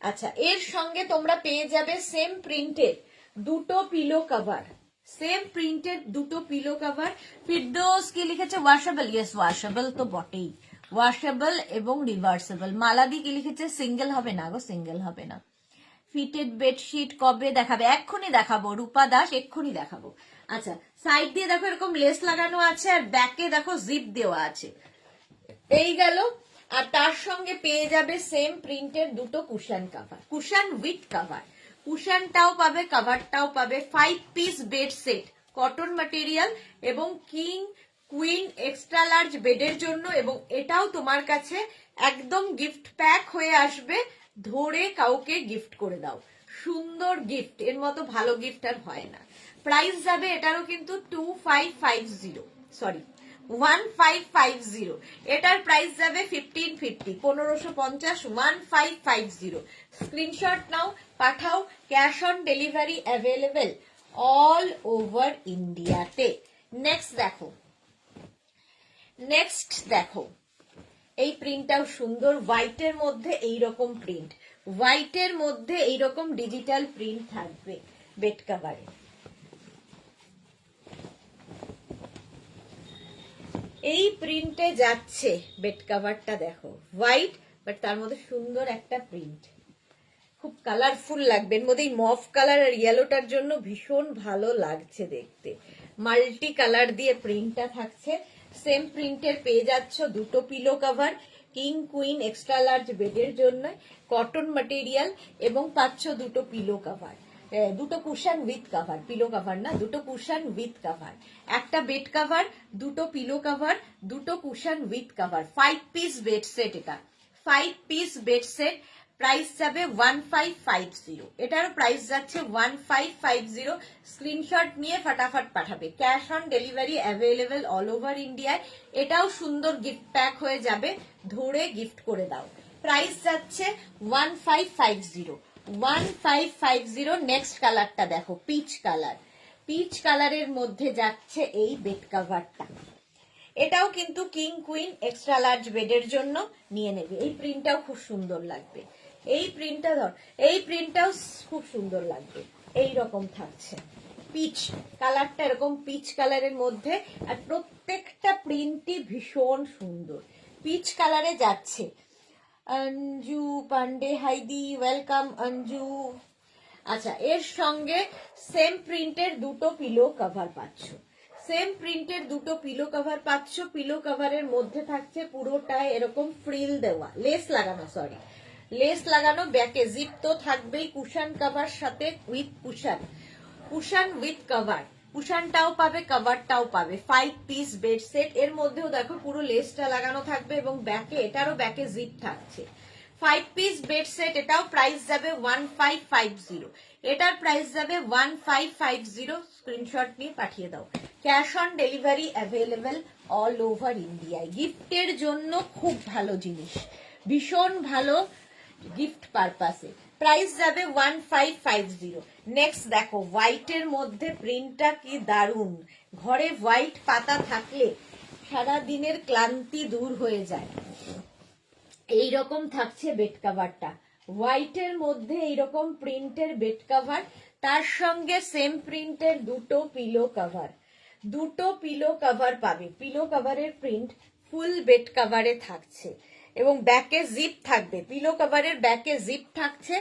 Speaker 1: আচ্ছা, এর সঙ্গে তোমরা পেয়ে যাবে সেম প্রিন্টের দুটো পিলো কভার, সেম প্রিন্টের দুটো পিলো কভার। ফিরদৌস কি লিখেছে? ওয়াশেবল, ইয়েস ওয়াশেবল তো বটেই, ওয়াশেবল এবং রিভার্সেবল। মালাদি কি লিখেছে? সিঙ্গেল হবে না গো, সিঙ্গেল হবে না। ফিটেড বেডশিট কবে দেখাবে? এক্ষুনি দেখাবো রূপা দাস, এক্ষুনি দেখাবো। আচ্ছা, সাইড দিয়ে দেখো এরকম লেস লাগানো আছে আর ব্যাকে দেখো জিপ দেওয়া আছে, এই গেল। আর তার সঙ্গে পেয়ে যাবে সেম প্রিন্টের দুটো cushion cover, cushion with cover, কুশনটাও পাবে কভারটাও পাবে। 5 piece bed set, cotton material এবং কিং কুইন এক্সট্রা লার্জ বেডের জন্য, এবং এটাও তোমার কাছে একদম গিফট প্যাক হয়ে আসবে, ধরে কাউকে গিফট করে দাও, সুন্দর গিফট, এর মতো ভালো গিফট আর হয় না। প্রাইস যাবে এটারও কিন্তু 2550, সরি 1550, এটার প্রাইস যাবে 1550, 1550, 1550। স্ক্রিনশট নাও, পাঠাও, cash on delivery available all over ইন্ডিয়াতে। নেক্সট দেখো, এই প্রিন্টটাও সুন্দর, হোয়াইটের মধ্যে এইরকম প্রিন্ট, হোয়াইটের মধ্যে এইরকম ডিজিটাল প্রিন্ট থাকবে বেড কভারে। এই প্রিন্টে যাচ্ছে বেড কভারটা, দেখো হোয়াইট বাট তার মধ্যে সুন্দর একটা প্রিন্ট, খুব কালারফুল লাগবে। এর মধ্যে মফ কালার আর ইয়েলোটার জন্য ভীষণ ভালো লাগছে দেখতে, মাল্টি কালার দিয়ে প্রিন্টটা থাকছে। সেম প্রিন্টের পেয়ে যাচ্ছ দুটো pillow cover, king queen extra large বেডের জন্য, কটন ম্যাটেরিয়াল, এবং পাচ্ছ দুটো পিলো কভার, দুটো cushion with cover, pillow cover না, দুটো কুশন উইথ কভার, একটা বেড কভার, দুটো পিলো কভার, দুটো cushion with cover. 5 piece bed set, এটা 5 পিস বেড সেট। প্রাইস যাবে 1550, এটার প্রাইস যাচ্ছে 1550। স্ক্রিনশট নিয়ে ফটাফট পাঠাবে, cash on delivery available all over ইন্ডিয়ায়। এটাও সুন্দর গিফট প্যাক হয়ে যাবে, ধরে গিফট করে দাও। প্রাইস যাচ্ছে 1550। নেক্সট কালারটা দেখো, পিচ কালার, পিচ কালারের মধ্যে যাচ্ছে এই বেড কভারটা, এটাও কিন্তু কিং কুইন এক্সট্রা লার্জ বেডের জন্য নিয়ে নেবে। এই প্রিন্টটাও খুব সুন্দর লাগবে, এই প্রিন্টটা ধর, এই প্রিন্টটাও খুব সুন্দর লাগবে, এই রকম থাকছে পিচ কালারটা, এরকম পিচ কালারের মধ্যে, আর প্রত্যেকটা প্রিন্টই ভীষণ সুন্দর, পিচ কালারে যাচ্ছে। অঞ্জু পান্ডে হাইদি, ওয়েলকাম অঞ্জু। আচ্ছা, এর সঙ্গে সেম প্রিন্টের দুটো পিলো কভার পাচ্ছ, সেম প্রিন্টের দুটো পিলো কভার পাচ্ছ। পিলো কভারের মধ্যে থাকছে পুরোটায় এরকম ফ্রিল দেওয়া, লেস লাগানো, সরি লেস লাগানো, ব্যাকে জিপ তো থাকবেই, কুশন কভার সাথে with cushion, cushion with cover, কুশনটাও পাবে কভারটাও পাবে। 5 পিস বেড সেট, এর মধ্যেও দেখো পুরো লেসটা লাগানো থাকবে এবং ব্যাকে, এটারও ব্যাকে জিপ থাকছে। 5 পিস বেড সেট, এটাও প্রাইস যাবে 1550, এটার প্রাইস যাবে 1550। স্ক্রিনশট নিয়ে পাঠিয়ে দাও। Cash on delivery available all over ইন্ডিয়ায়। গিফটের জন্য খুব ভালো জিনিস, ভীষণ ভালো গিফট পারপাসে। প্রাইস যাবে 1550। নেক্সট দেখো, হোয়াইটের মধ্যে প্রিন্টটা কি দারুণ। ঘরে হোয়াইট পাতা থাকলে সারা দিনের ক্লান্তি দূর হয়ে যায়। এইরকম থাকছে বেড কাভারটা, হোয়াইটের মধ্যে এইরকম প্রিন্টের বেড কাভার, তার সঙ্গে সেম প্রিন্টের দুটো পিলো কভার, দুটো পিলো কভার পাবে। পিলো কভারের প্রিন্ট ফুল বেড কভারে থাকছে এবং ব্যাকে জিপ থাকবে, পিলো কভারের ব্যাকে জিপ থাকছে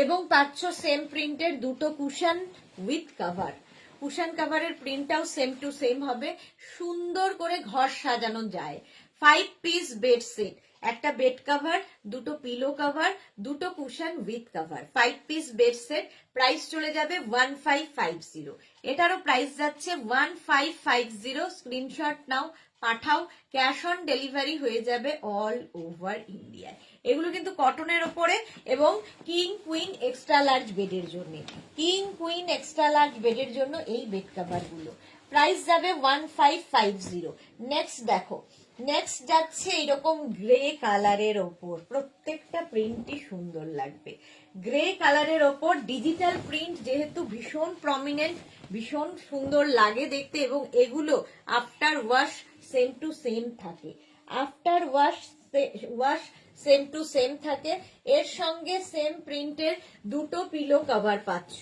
Speaker 1: এবং পাচ্ছ সেম প্রিন্টের দুটো কুশন উইথ কভার। কুশন কভারের প্রিন্টটাও সেম টু সেম হবে, সুন্দর করে ঘর সাজানো যায়। 5 পিস বেড সেট, একটা বেড কভার, দুটো পিলো কভার, দুটো cushion with cover, 5 piece bed set. Price চলে যাবে 1550, এটারও প্রাইস যাচ্ছে 1550। স্ক্রিনশট নাও, পাঠাও, ক্যাশ অন ডেলিভারি হয়ে যাবে অল ওভার ইন্ডিয়ায়। এগুলো কিন্তু কটনের ওপরে এবং কিং কুইন এক্সট্রা লার্জ বেডের জন্য, কিং কুইন এক্সট্রা লার্জ বেডের জন্য এই বেড কভার গুলো। প্রাইস যাবে 1550। নেক্সট দেখো, নেক্সট যাচ্ছে এরকম গ্রে কালারের ওপর, প্রত্যেকটা প্রিন্টই সুন্দর লাগবে। গ্রে কালারের ওপর ডিজিটাল প্রিন্ট, যেহেতু ভীষণ প্রমিনেন্ট, ভীষণ সুন্দর লাগে দেখতে এবং এগুলো after wash same to same থাকে, after wash same to same থাকে। এর সঙ্গে সেম প্রিন্টের দুটো পিলো কভার পাচ্ছ,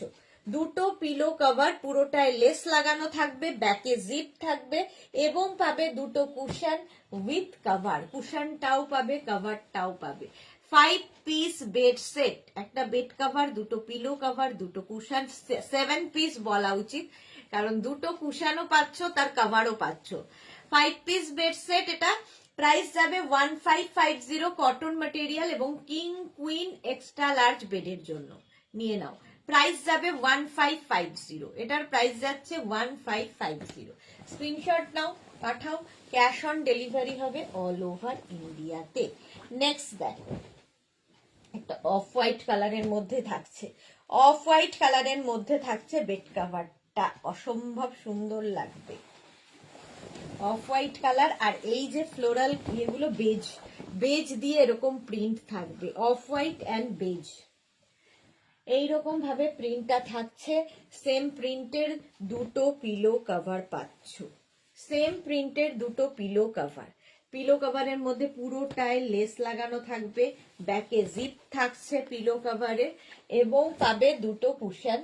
Speaker 1: দুটো পিলো কভার, পুরোটায় লেস লাগানো থাকবে, ব্যাকে জিপ থাকবে এবং পাবে দুটো কুশন উইথ কভার, কুশনটাও পাবে কভারটাও পাবে। 5 পিস বেড সেট, একটা বেড কভার, দুটো পিলো কভার, দুটো কুশন, 7 পিস বলা উচিত কারণ দুটো কুশনও পাচ্ছ তার কভারও পাচ্ছ। 5 পিস বেড সেট, এটা প্রাইস যাবে 1550, কটন ম্যাটেরিয়াল এবং কিং কুইন এক্সট্রা লার্জ বেডের জন্য নিয়ে নাও। প্রাইস যাবে 1550, এটার প্রাইস যাচ্ছে 1550। স্ক্রিনশট নাও, পাঠাও, ক্যাশ অন ডেলিভারি হবে অল ওভার ইন্ডিয়াতে। নেক্সট দেখো, একটা অফ হোয়াইট কালারের মধ্যে থাকছে, অফ হোয়াইট কালারের মধ্যে থাকছে বেড কাভারটা, অসম্ভব সুন্দর লাগবে। অফ হোয়াইট কালার, আর এই যে ফ্লোরাল ইয়েগুলো বেজ, বেজ দিয়ে এরকম প্রিন্ট থাকবে, অফ হোয়াইট অ্যান্ড বেজ, এইরকম ভাবে প্রিন্টটা থাকছে। সেম প্রিন্টের দুটো পিলো কভার পাচ্ছ, সেম প্রিন্টের দুটো পিলো কভার, পিলো কভারের মধ্যে পুরোটায় লেস লাগানো থাকবে, ব্যাকে জিপ থাকছে পিলো কভারে এবং পাবে দুটো কুশন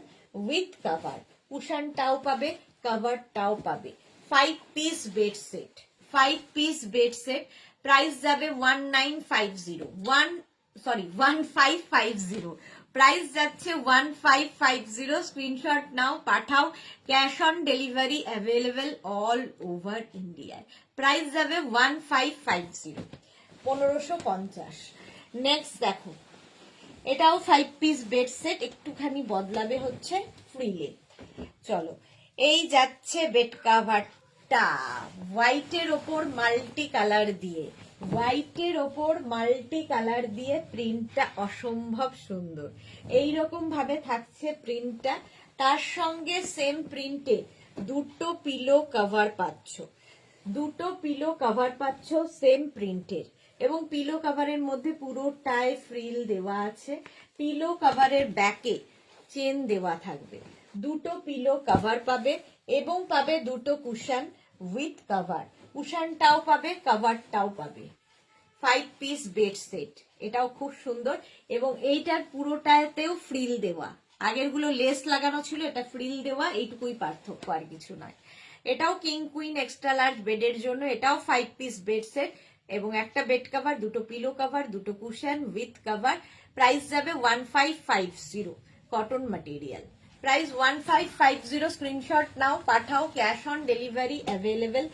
Speaker 1: উইথ কভার, কুশনটাও পাবে কভারটাও পাবে। 5 piece bed set, 5 piece bed set, price যাবে 1550, প্রাইস যাচ্ছে 1550। স্ক্রিনশট নাও, পাঠাও, cash on delivery available all over ইন্ডিয়ায়। প্রাইস যাবে 1550, 1550। নেক্সট দেখো, এটাও 5 পিস বেড সেট, একটুখানি বদলাবে হচ্ছে ফ্রিলে। চলো, এই যাচ্ছে বেড কাভারটা হোয়াইটের ওপর মাল্টি কালার দিয়ে, হোয়াইটের ওপর মাল্টি কালার দিয়ে প্রিন্টটা অসম্ভব সুন্দর, এইরকম ভাবে থাকছে প্রিন্টটা। তার সঙ্গে সেম প্রিন্টে দুটো পিলো কভার পাচ্ছ, দুটো পিলো কভার পাচ্ছ সেম প্রিন্টের এবং পিলো কভারের মধ্যে পুরোটায় ফ্রিল দেওয়া আছে, পিলো কভারের ব্যাকে চেন দেওয়া থাকবে, দুটো পিলো কভার পাবে এবং পাবে দুটো কুশন উইথ কভার, কুশনটাও পাবে কভারটাও পাবে। 5 পিস বেড সেট, এটাও খুব সুন্দর এবং এইটার পুরোটাতেও ফ্রিল দেওয়া, আগের গুলো লেস লাগানো ছিল, এটা ফ্রিল দেওয়া, এইটুকুই পার্থক্য, আর কিছু নয়। এটাও কিং কুইন এক্সট্রা লার্জ বেডের জন্য, এটাও 5 পিস বেড সেট, এবং একটা বেড কভার, দুটো পিলো কভার, দুটো কুশন উইথ কভার। প্রাইস যাবে 1550, কটন ম্যাটেরিয়াল। প্রাইস 1550, স্ক্রিনশট নাও, পাঠাও, cash on delivery available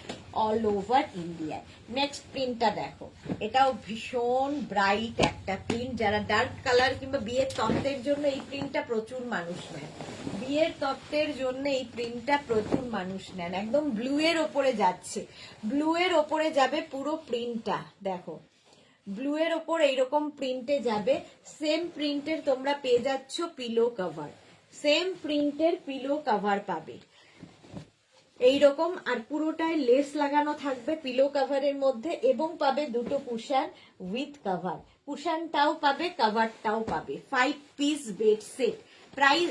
Speaker 1: all over India. Next প্রিন্টটা দেখো, এটাও ভীষণ ব্রাইট একটা প্রিন্ট। যারা ডার্ক কালার কিংবা বিয়ের তত্ত্বের জন্য এই প্রিন্টটা প্রচুর মানুষ নেন, বিয়ের তত্ত্বের জন্য এই প্রিন্টটা প্রচুর মানুষ নেন। একদম ব্লু এর ওপরে যাচ্ছে, ব্লু এর ওপরে যাবে পুরো প্রিন্টটা। দেখো ব্লু এর ওপর এইরকম প্রিন্টে যাবে। সেম প্রিন্টের তোমরা পেয়ে যাচ্ছ পিলো কভার, সেম প্রিন্টের পিলো কভার পাবে এইরকম। আর পুরোটাই লেস লাগানো থাকবে পিলো কভারের মধ্যে, এবং পাবে দুটো কুশন উইথ কভার। কুশনটাও পাবে, কভারটাও পাবে। 5 piece bed set, price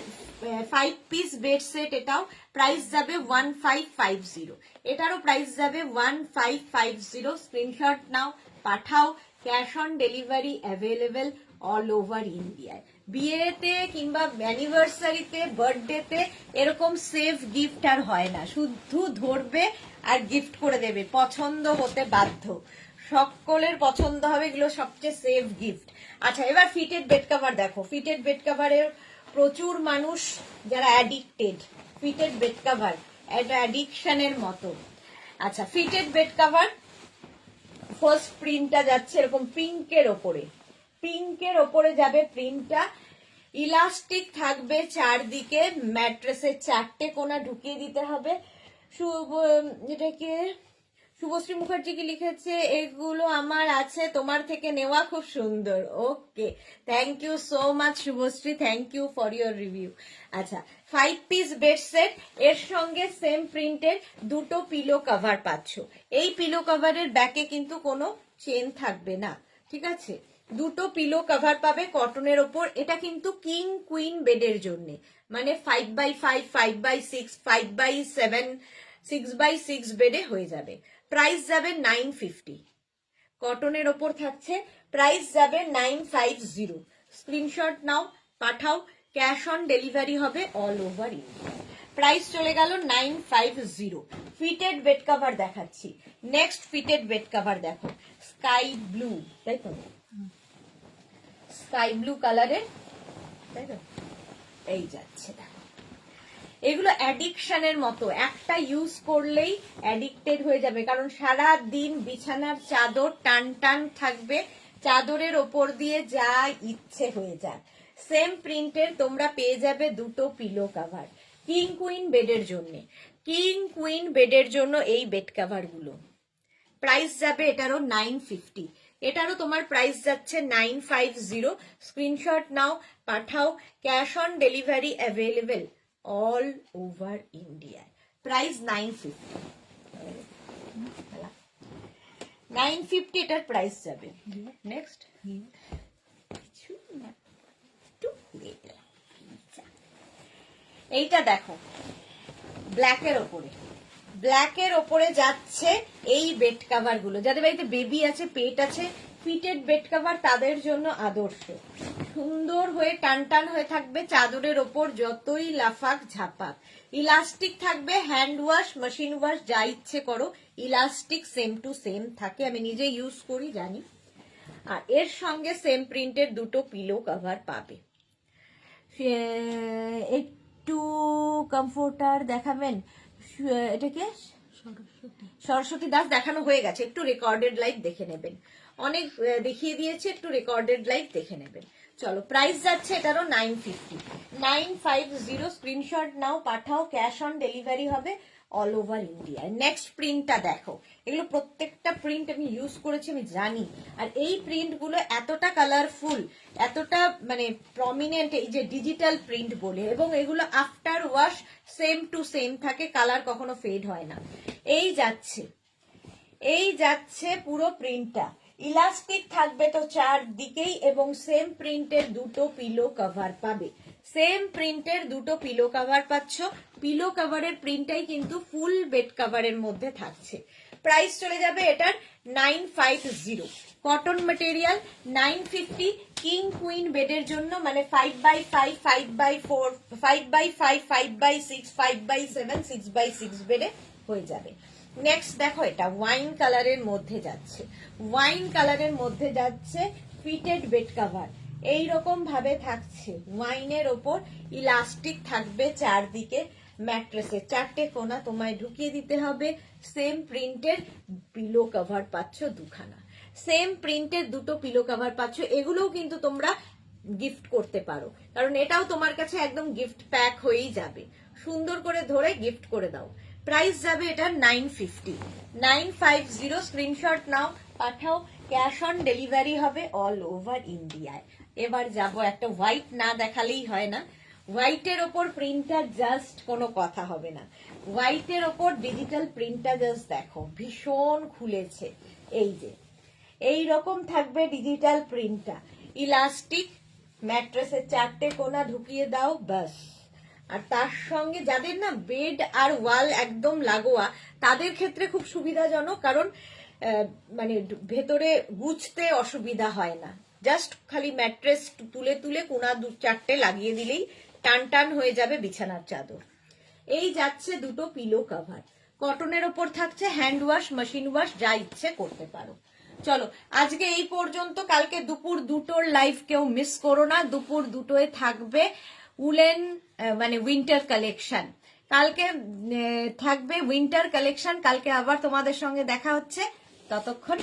Speaker 1: 5 piece bed set. এটাও প্রাইস যাবে 1550, এটারও প্রাইস যাবে 1550। স্ক্রিনশট নাও, পাঠাও, cash on delivery available all over ইন্ডিয়ায়। বিয়েতে কিংবা অ্যানিভার্সারিতে, বার্থডেতে এরকম সেফ গিফট আর হয় না। শুধু ধরবে আর গিফট করে দেবে, পছন্দ হতে বাধ্য, সকলের পছন্দ হবে, এগুলো সবচেয়ে সেফ গিফট। আচ্ছা, এবার ফিটেড বেড কভার দেখো। ফিটেড বেড কভারের প্রচুর মানুষ যারা অ্যাডিক্টেড, ফিটেড বেড কভার একটা অ্যাডিকশনের মতো। আচ্ছা, ফিটেড বেড কভার ফার্স্ট প্রিন্টটা যাচ্ছে এরকম পিঙ্কের ওপরে, পিঙ্কের ওপরে যাবে প্রিন্টটা। ইলাস্টিক থাকবে চারদিকে, ম্যাট্রেসের 4টে কোণা ঢুকিয়ে দিতে হবে। এটাকে শুভশ্রী মুখার্জি কি লিখেছে, এগুলো আমার আছে, তোমার থেকে নেওয়া, খুব সুন্দর। Okay, thank you so much Subhashree, thank you for your review. আচ্ছা, 5 পিস বেড সেট, এর সঙ্গে সেম প্রিন্টের দুটো পিলো কভার পাচ্ছ। এই পিলো কভারের ব্যাকে কিন্তু কোনো চেন থাকবে না, ঠিক আছে? দুটো পিলো কভার পাবে কটনের ওপর। এটা কিন্তু কিং কুইন বেডের জন্য, মানে 5x5, 5x6, 5x7, 6x6 বেডে হয়ে যাবে। প্রাইস যাবে 950, কটনের ওপর থাকছে। প্রাইস যাবে 950। স্ক্রিনশট নাও, পাঠাও, ক্যাশ অন ডেলিভারি হবে অল ওভার ইন্ডিয়া। প্রাইস চলে গেল 950। ফিটেড বেড কভার দেখাচ্ছি। নেক্সট ফিটেড বেড কভার দেখো, স্কাই ব্লু, তাই তো, স্কাই ব্লু কালারের, তাই তো, এই যাচ্ছে দেখো। এগুলো অ্যাডিকশনের মতো, একটা ইউজ করলেই অ্যাডিক্টেড হয়ে যাবে, কারণ সারা দিন বিছানার চাদর টান টান থাকবে, চাদরের ওপর দিয়ে যা ইচ্ছে হয়ে যায়। সেম প্রিন্টের তোমরা পেয়ে যাবে দুটো পিলো কভার কিং কুইন বেডের জন্য, কিং কুইন বেডের জন্য এই বেড কভার গুলো। প্রাইস যাবে এটারও 950, এটারও তোমার প্রাইস যাচ্ছে 950। স্ক্রিনশট নাও, পাঠাও, cash on delivery available all over India. Price 950, 950 এটার প্রাইস যাবে। নেক্সট এইটা দেখো, ব্ল্যাকের ওপরে, ব্ল্যাকের ওপরে যাচ্ছে এই বেড কভার গুলো। যাদের বাড়িতে বেবি আছে, পেট আছে, ফিটেড বেড কভার তাদের জন্য আদর্শ। সুন্দর হয়ে টান টান হয়ে থাকবে চাদরের ওপর, যতই লাফাক ঝাপাক। ইলাস্টিক থাকবে, হ্যান্ড ওয়াশ, মেশিন ওয়াশ, যা ইচ্ছে করো, ইলাস্টিক সেম টু সেম থাকে, আমি নিজে ইউজ করি জানি। আর এর সঙ্গে সেম প্রিন্টের দুটো পিলো কভার পাবে। একটু কমফোর্টার দেখাবেন, এটাকে সরস্বতী দাস দেখানো হয়ে গেছে, একটু রেকর্ডেড লাইভ দেখে নেবেন। অনেক দেখিয়ে দিয়েছে, একটু রেকর্ডেড লাইভ দেখে নেবেন। চলো, প্রাইস যাচ্ছে এটারও 950, 950। স্ক্রিনশট নাও, পাঠাও, ক্যাশ অন ডেলিভারি হবে অল ওভার ইন্ডিয়া। নেক্সট প্রিন্টটা দেখো, এগুলো প্রত্যেকটা প্রিন্ট আমি ইউজ করেছি, আমি জানি। আর এই প্রিন্ট গুলো এতটা কালারফুল, এতটা মানে প্রমিনেন্ট, এই যে ডিজিটাল প্রিন্ট বলে, এবং এগুলো after wash same to same থাকে, কালার কখনো ফেড হয় না। এই যাচ্ছে, এই যাচ্ছে পুরো প্রিন্টটা। ইলাস্টিক থাকবে তো চারদিকেই, এবং সেম প্রিন্টের দুটো পিলো কভার পাবে, সেম প্রিন্টের দুটো পিলো কভার পাচ্ছ। পিলো কভারের প্রিন্টটাই কিন্তু ফুল বেড কভারের মধ্যে থাকছে। প্রাইস চলে যাবে এটার 950, কটন ম্যাটেরিয়াল। 950 কিং কুইন বেডের জন্য, মানে 5x5, 5x4, 5x5, 5x6, 5x7, 6x6 বেডে হয়ে যাবে। নেক্সট দেখো, এটা ওয়াইন কালারের মধ্যে যাচ্ছে, ওয়াইন কালারের মধ্যে যাচ্ছে ফিটেড বেড কভার। এইরকম ভাবে থাকছে, ওয়াইনের ওপর ইলাস্টিক থাকবে চারদিকে, ম্যাট্রেসে 4টে কোনা তোমায় ঢুকিয়ে দিতে হবে। সেম প্রিন্টের পিলো কভার পাচ্ছ দুখানা, সেম প্রিন্টের দুটো পিলো কভার পাচ্ছ। এগুলোও কিন্তু তোমরা গিফট করতে পারো, কারণ এটাও তোমার কাছে একদম গিফট প্যাক হয়েই যাবে। সুন্দর করে ধরে গিফট করে দাও। প্রাইস যাবে এটা 950 স্ক্রিনশট নাও, পাঠাও। ক্যাশ অন ডেলিভারি হবে অল ওভার ইন্ডিয়ায়। এবার যাব একটা হোয়াইট, না দেখালেই হয় না। হোয়াইটের ওপর প্রিন্টটা জাস্ট কোনো কথা হবে না। হোয়াইটের ওপর ডিজিটাল প্রিন্টটা জাস্ট দেখো, ভীষণ খুলেছে। এই যে এই রকম থাকবে ডিজিটাল প্রিন্টটা, ইলাস্টিক, ম্যাট্রেসের 4টে কোনা ঢুকিয়ে দাও ব্যাস। আর তার সঙ্গে যাদের না বেড আর ওয়াল একদম লাগোয়া, তাদের ক্ষেত্রে খুব সুবিধাজনক, কারণ মানে ভেতরে গুছতে অসুবিধা হয় না। জাস্ট খালি ম্যাট্রেস তুলে তুলে কোনা 2-4টে লাগিয়ে দিলেই টান টান হয়ে যাবে বিছানার চাদর। এই যাচ্ছে দুটো পিলো কভার, কটনের ওপর থাকছে, হ্যান্ড ওয়াশ, মেশিন ওয়াশ, যা ইচ্ছে করতে পারো। চলো আজকে এই পর্যন্ত। কালকে দুপুর 2টোর লাইভ কেউ মিস করো না। দুপুর 2টোয় থাকবে উলেন মানে উইন্টার কালেকশন। কালকে থাকবে উইন্টার কালেকশন। কালকে আবার তোমাদের সঙ্গে দেখা হচ্ছে, ততক্ষণ